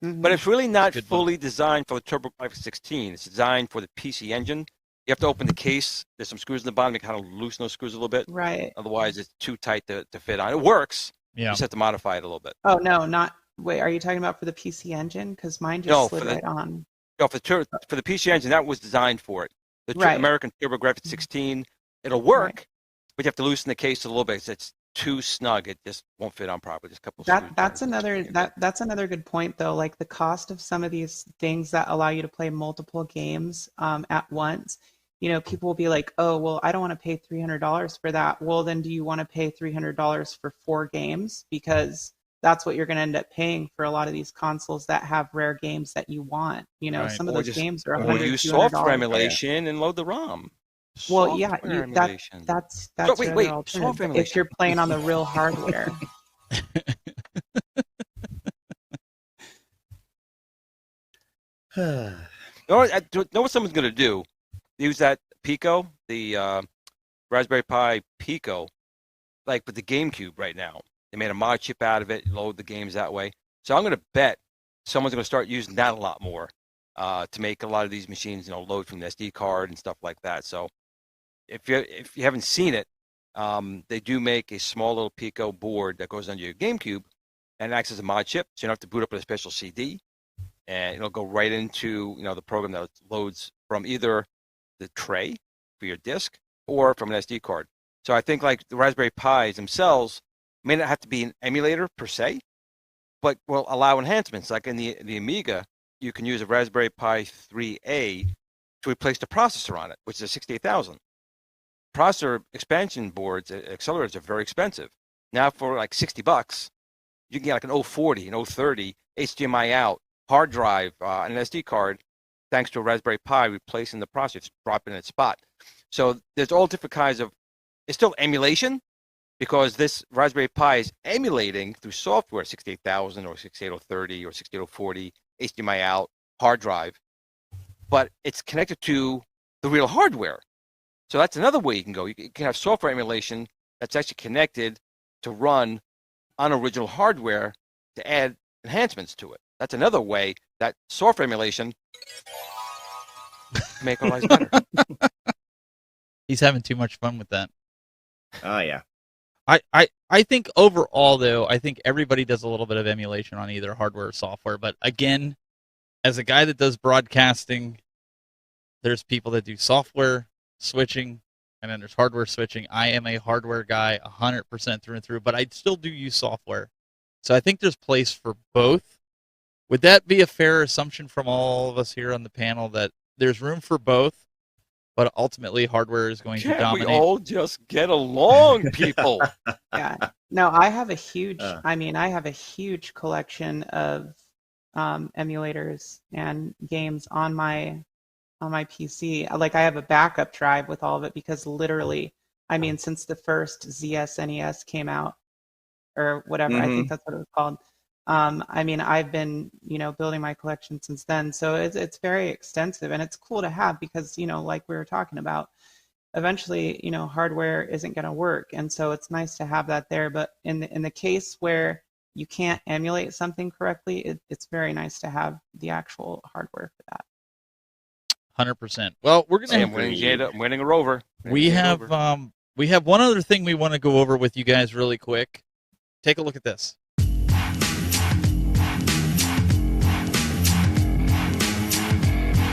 Mhm. But it's really not Good fully designed for the TurboGrafx 16. It's designed for the PC Engine. You have to open the case. There's some screws in the bottom. You kind of loosen those screws a little bit. Right. Otherwise, it's too tight to fit on. It works. Yeah. You just have to modify it a little bit. Oh, no, not. Wait, are you talking about for the PC Engine? Because mine just No, slid for the- right on. for the PC Engine, that was designed for it. The Right. American TurboGrafx 16, it'll work, but you have to loosen the case a little bit. It's too snug. It just won't fit on properly. Just a couple. That's another good point though. Like the cost of some of these things that allow you to play multiple games at once. You know, people will be like, "Oh, well, I don't want to pay $300 for that." Well, then do you want to pay $300 for 4 games? Because that's what you're going to end up paying for a lot of these consoles that have rare games that you want. You know, Right. some of those games are Or $100, use $200. software emulation and load the ROM. Well, yeah, Software that's emulation. that's So, your wait, other software alternative if emulation. you're playing on the real hardware. Know what someone's going to do? Use that Pico, the Raspberry Pi Pico, like with the GameCube right now. They made a mod chip out of it, load the games that way. So I'm going to bet someone's going to start using that a lot more to make a lot of these machines, load from the SD card and stuff like that. So if you haven't seen it, they do make a small little Pico board that goes under your GameCube and acts as a mod chip. So you don't have to boot up with a special CD, and it'll go right into the program that loads from either the tray for your disk or from an SD card. So I think like the Raspberry Pis themselves may not have to be an emulator per se, but will allow enhancements. Like in the Amiga, you can use a Raspberry Pi 3A to replace the processor on it, which is a 68,000. Processor expansion boards, accelerators are very expensive. Now for like $60, you can get like an 040, an 030, HDMI out, hard drive, and an SD card, thanks to a Raspberry Pi replacing the processor. It's dropping in its spot. So there's all different kinds of, it's still emulation, because this Raspberry Pi is emulating through software 68,000 or 68030 or 68040, HDMI out, hard drive, but it's connected to the real hardware. So that's another way you can go. You can have software emulation that's actually connected to run on original hardware to add enhancements to it. That's another way that software emulation can make our lives better. He's having too much fun with that. Oh, yeah. I think overall, though, I think everybody does a little bit of emulation on either hardware or software. But again, as a guy that does broadcasting, there's people that do software switching, and then there's hardware switching. I am a hardware guy 100% through and through, but I still do use software. So I think there's place for both. Would that be a fair assumption from all of us here on the panel, that there's room for both, but ultimately hardware is going to dominate? We all just get along, people. Yeah. No, I have a huge, I have a huge collection of emulators and games on my PC. Like I have a backup drive with all of it, because literally, since the first ZSNES came out, or whatever, I think that's what it was called. I've been, building my collection since then. So it's very extensive, and it's cool to have, because, like we were talking about, eventually, hardware isn't going to work. And so it's nice to have that there. But in the case where you can't emulate something correctly, it's very nice to have the actual hardware for that. 100%. Well, we're going to winning a rover. We have one other thing we want to go over with you guys really quick. Take a look at this.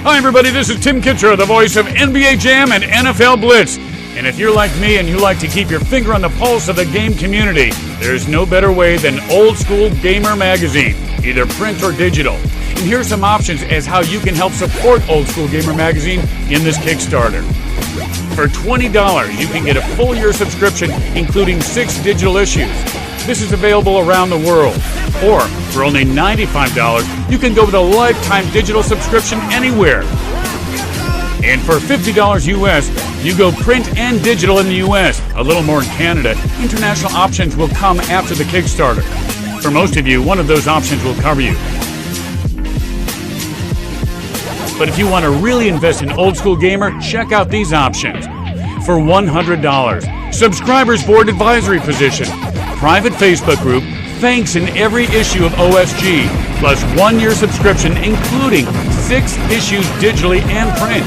Hi, everybody. This is Tim Kitcher, the voice of NBA Jam and NFL Blitz. And if you're like me and you like to keep your finger on the pulse of the game community, there's no better way than Old School Gamer Magazine, either print or digital. And here's some options as how you can help support Old School Gamer Magazine in this Kickstarter. For $20, you can get a full year subscription, including 6 digital issues. This is available around the world. Or, for only $95, you can go with a lifetime digital subscription anywhere. And for $50 US, you go print and digital in the US, a little more in Canada. International options will come after the Kickstarter. For most of you, one of those options will cover you. But if you want to really invest in Old School Gamer, check out these options. For $100, Subscribers Board Advisory position, private Facebook group, thanks in every issue of OSG, plus 1 year subscription including 6 issues digitally and print.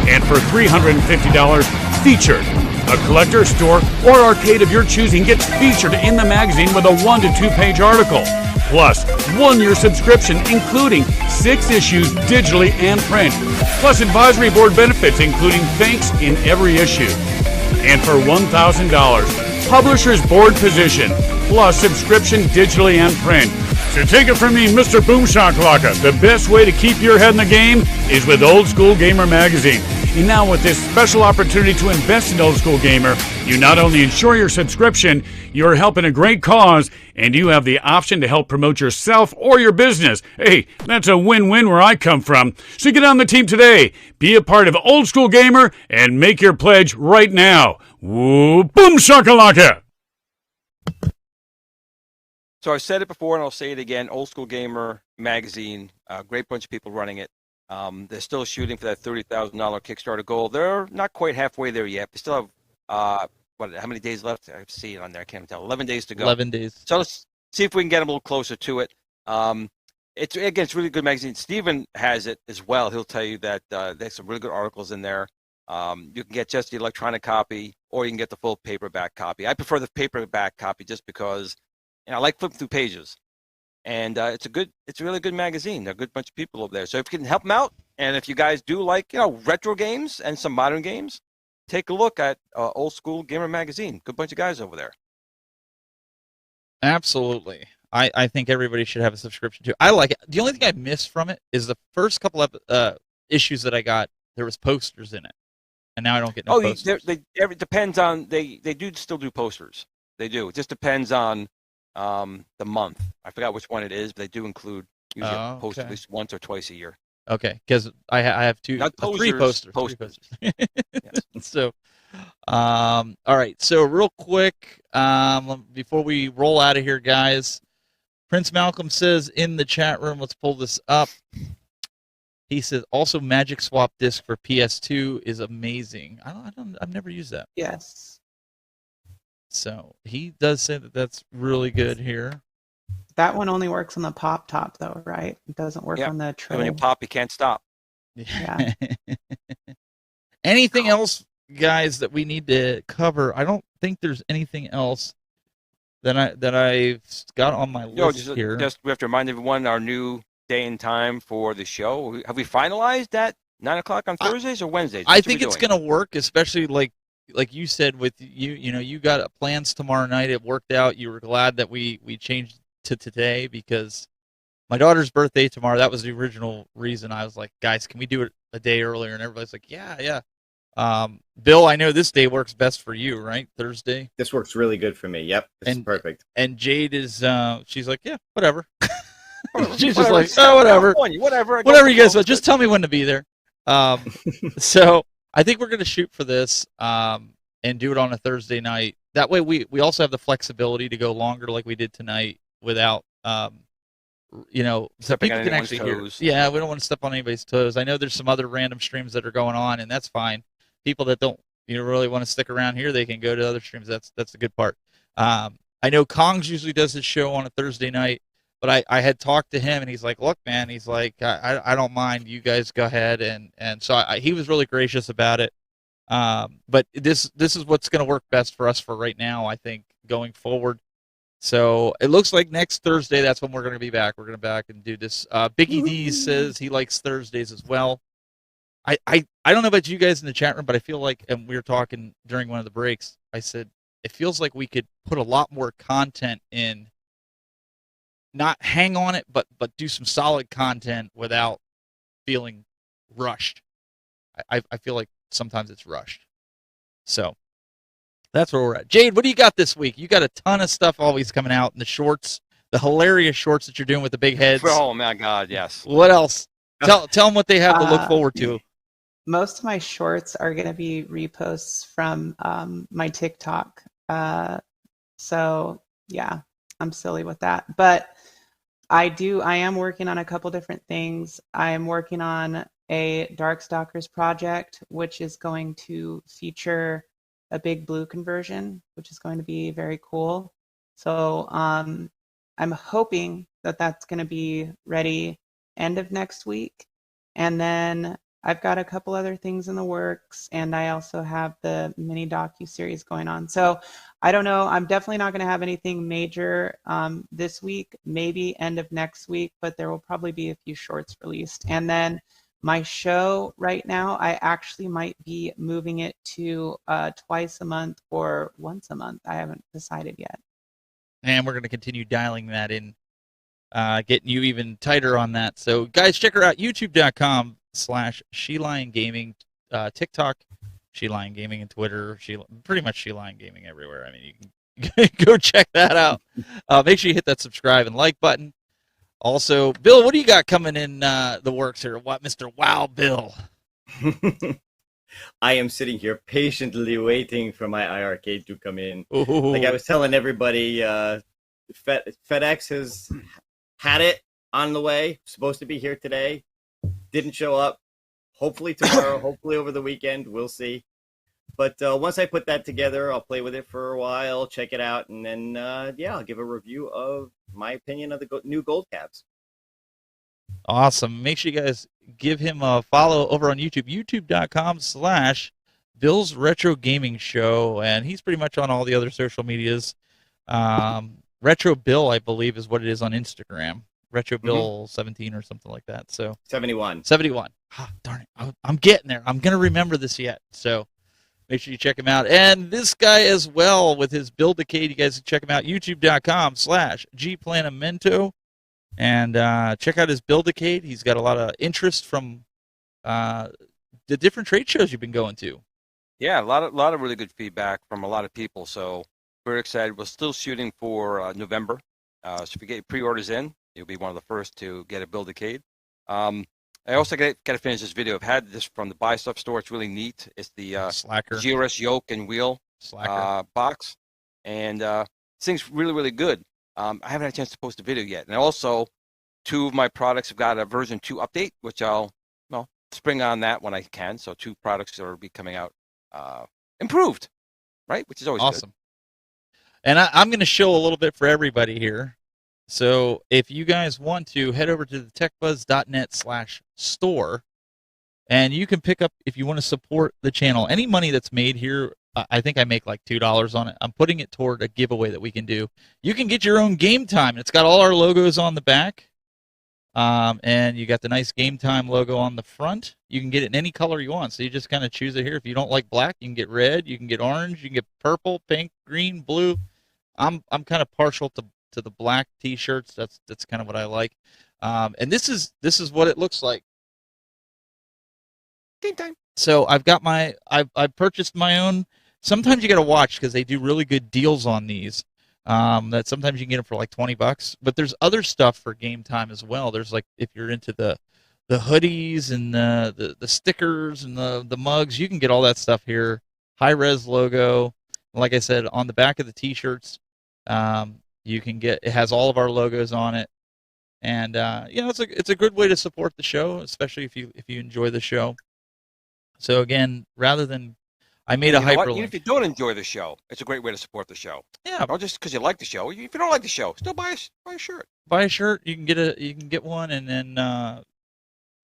And for $350, featured. A collector, store, or arcade of your choosing gets featured in the magazine with a 1 to 2 page article. plus 1-year subscription including 6 issues digitally and print, plus advisory board benefits including thanks in every issue. And for $1,000, publisher's board position, plus subscription digitally and print. So take it from me, Mr. Boom Shakalaka. The best way to keep your head in the game is with Old School Gamer magazine. And now with this special opportunity to invest in Old School Gamer, you not only ensure your subscription, you're helping a great cause, and you have the option to help promote yourself or your business. Hey, that's a win-win where I come from. So get on the team today. Be a part of Old School Gamer and make your pledge right now. Woo, boom shakalaka! So I've said it before and I'll say it again. Old School Gamer magazine, a great bunch of people running it. They're still shooting for that $30,000 Kickstarter goal. They're not quite halfway there yet. They still have, how many days left? I see it on there. I can't tell. 11 days to go. 11 days. So let's see if we can get them a little closer to it. It's a really good magazine. Steven has it as well. He'll tell you that there's some really good articles in there. You can get just the electronic copy, or you can get the full paperback copy. I prefer the paperback copy just because I like flipping through pages. And it's a really good magazine. There are a good bunch of people over there. So if you can help them out, and if you guys do like retro games and some modern games, take a look at Old School Gamer magazine. Good bunch of guys over there. Absolutely. I think everybody should have a subscription to. I like it. The only thing I miss from it is the first couple of issues that I got. There was posters in it, and now I don't get no posters. It depends on they do still do posters. They do. It just depends on the month. I forgot which one it is, but they do include usually a poster at least once or twice a year. Okay, because I have three posters. Posters. Yes. So, all right. So real quick, before we roll out of here, guys, Prince Malcolm says in the chat room, let's pull this up. He says also Magic Swap disc for PS2 is amazing. I've never used that. Yes. So he does say that that's really good here. That one only works on the pop top, though, right? It doesn't work on the tray. When you pop, you can't stop. Yeah. Anything else, guys, that we need to cover? I don't think there's anything else that I've got on my list here. Just we have to remind everyone our new day and time for the show. Have we finalized that 9 o'clock on Thursdays or Wednesdays? I think it's going to work, especially like you said with you. You got plans tomorrow night. It worked out. You were glad that we changed to today because my daughter's birthday tomorrow. That was the original reason. I was like, guys, can we do it a day earlier? And everybody's like, yeah. Bill, I know this day works best for you, right? Thursday. This works really good for me. Yep, this is perfect. And Jade is, she's like, yeah, whatever. She's just like, oh, whatever. Whatever you guys want. Just tell me when to be there. So I think we're going to shoot for this and do it on a Thursday night. That way we also have the flexibility to go longer like we did tonight without, so people can actually hear. Yeah, we don't want to step on anybody's toes. I know there's some other random streams that are going on, and that's fine. People that don't really want to stick around here, they can go to other streams. That's the good part. I know Kongs usually does his show on a Thursday night, but I had talked to him, and he's like, look, man, he's like, I don't mind. You guys go ahead. And so he was really gracious about it. But this is what's going to work best for us for right now, I think, going forward. So it looks like next Thursday, that's when we're going to be back. We're going to back and do this. Biggie D says he likes Thursdays as well. I don't know about you guys in the chat room, but I feel like, and we were talking during one of the breaks, I said, it feels like we could put a lot more content in, not hang on it, but do some solid content without feeling rushed. I feel like sometimes it's rushed. So that's where we're at. Jade, what do you got this week? You got a ton of stuff always coming out in the shorts, the hilarious shorts that you're doing with the big heads. Oh, my God, yes. What else? Tell them what they have to look forward to. Most of my shorts are going to be reposts from my TikTok. So, yeah, I'm silly with that. But I am working on a couple different things. I am working on a Darkstalkers project, which is going to feature a big blue conversion, which is going to be very cool. So I'm hoping that that's going to be ready end of next week. And then I've got a couple other things in the works, and I also have the mini docu-series going on. So I don't know. I'm definitely not going to have anything major this week, maybe end of next week, but there will probably be a few shorts released. And then my show right now, I actually might be moving it to twice a month or once a month. I haven't decided yet. And we're going to continue dialing that in, getting you even tighter on that. So, guys, check her out, youtube.com/SheLionGaming, TikTok, SheLionGaming, and Twitter. Pretty much SheLionGaming everywhere. I mean, you can go check that out. Make sure you hit that subscribe and like button. Also, Bill, what do you got coming in the works here? What, Mr. Wow Bill? I am sitting here patiently waiting for my iArcade to come in. Ooh. Like I was telling everybody, FedEx has had it on the way. Supposed to be here today. Didn't show up. Hopefully tomorrow. Hopefully over the weekend. We'll see. But once I put that together, I'll play with it for a while, check it out, and then, I'll give a review of my opinion of the new Gold Cabs. Awesome. Make sure you guys give him a follow over on YouTube, youtube.com/Bill's Retro Gaming Show, and he's pretty much on all the other social medias. Retro Bill, I believe, is what it is on Instagram. Retro Bill 17 or something like that. So 71. 71. Ah, darn it. I'm getting there. I'm going to remember this yet. So make sure you check him out. And this guy as well with his Build-A-Cade. You guys can check him out, youtube.com/Glen Planamento. And check out his Build-A-Cade. He's got a lot of interest from the different trade shows you've been going to. Yeah, a lot of really good feedback from a lot of people. So we're excited. We're still shooting for November. So if you get your pre-orders in, you'll be one of the first to get a Build-A-Cade. I also got to finish this video. I've had this from the Buy Stuff store. It's really neat. It's the Slacker GRS yoke and wheel box. And this thing's really, really good. I haven't had a chance to post a video yet. And also, 2 of my products have got a version 2 update, which I'll spring on that when I can. So 2 products will be coming out improved, right? Which is always awesome. Good. And I'm going to show a little bit for everybody here. So if you guys want to, head over to the techbuzz.net/store, and you can pick up, if you want to support the channel, any money that's made here. I think I make like $2 on it. I'm putting it toward a giveaway that we can do. You can get your own Game Time. It's got all our logos on the back. And you got the nice Game Time logo on the front. You can get it in any color you want. So you just kind of choose it here. If you don't like black, you can get red, you can get orange, you can get purple, pink, green, blue. I'm kind of partial to the black t-shirts. That's kind of what I like. And this is what it looks like. Game Time. So I've purchased my own. Sometimes you got to watch because they do really good deals on these. That sometimes you can get them for like $20, but there's other stuff for Game Time as well. There's like, if you're into the hoodies and the stickers and the mugs, you can get all that stuff here. High res logo. Like I said, on the back of the t-shirts, you can get, it has all of our logos on it. And it's a good way to support the show, especially if you enjoy the show. So again, rather than, I made a hyperlink. Even if you don't enjoy the show, it's a great way to support the show. Yeah. Not just because you like the show. If you don't like the show, still buy a shirt. Buy a shirt. You can get one and then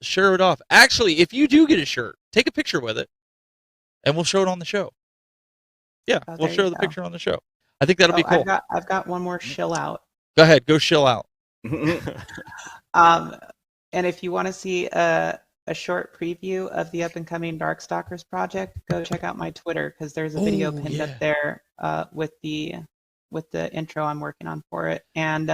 share it off. Actually, if you do get a shirt, take a picture with it, and we'll show it on the show. Yeah, we'll show the picture on the show. I think that'll be cool. I've got one more shill out. Go ahead, go shill out. And if you want to see a short preview of the up-and-coming Darkstalkers project, go check out my Twitter because there's a video pinned up there with the intro I'm working on for it. And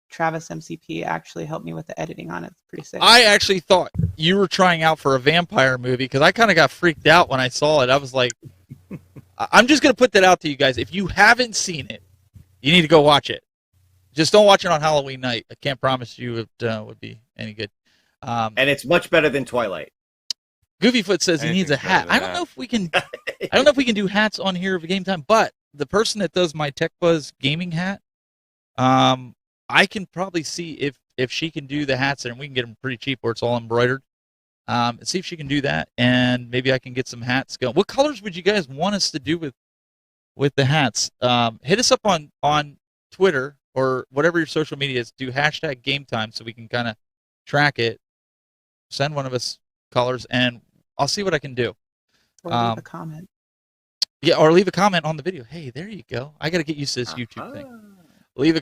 Travis MCP actually helped me with the editing on it. It's pretty sick. I actually thought you were trying out for a vampire movie because I kind of got freaked out when I saw it. I was like, I'm just going to put that out to you guys. If you haven't seen it, you need to go watch it. Just don't watch it on Halloween night. I can't promise you it would be any good. And it's much better than Twilight. Goofyfoot says he needs a hat. I don't know if we can. I don't know if we can do hats on here for Game Time. But the person that does my Tech Buzz gaming hat, I can probably see if she can do the hats, and we can get them pretty cheap where it's all embroidered. See if she can do that, and maybe I can get some hats going. What colors would you guys want us to do with the hats? Hit us up on Twitter or whatever your social media is. Do hashtag Game Time so we can kind of track it. Send one of us callers, and I'll see what I can do. Or leave a comment. Yeah, or leave a comment on the video. Hey, there you go. I got to get used to this YouTube thing. Leave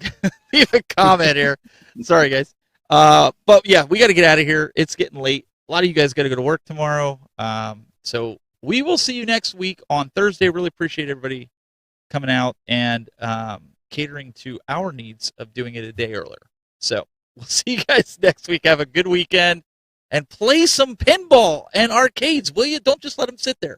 a comment here. Sorry, guys. But yeah, we got to get out of here. It's getting late. A lot of you guys got to go to work tomorrow. So we will see you next week on Thursday. Really appreciate everybody coming out and catering to our needs of doing it a day earlier. So we'll see you guys next week. Have a good weekend and play some pinball and arcades, will you? Don't just let them sit there.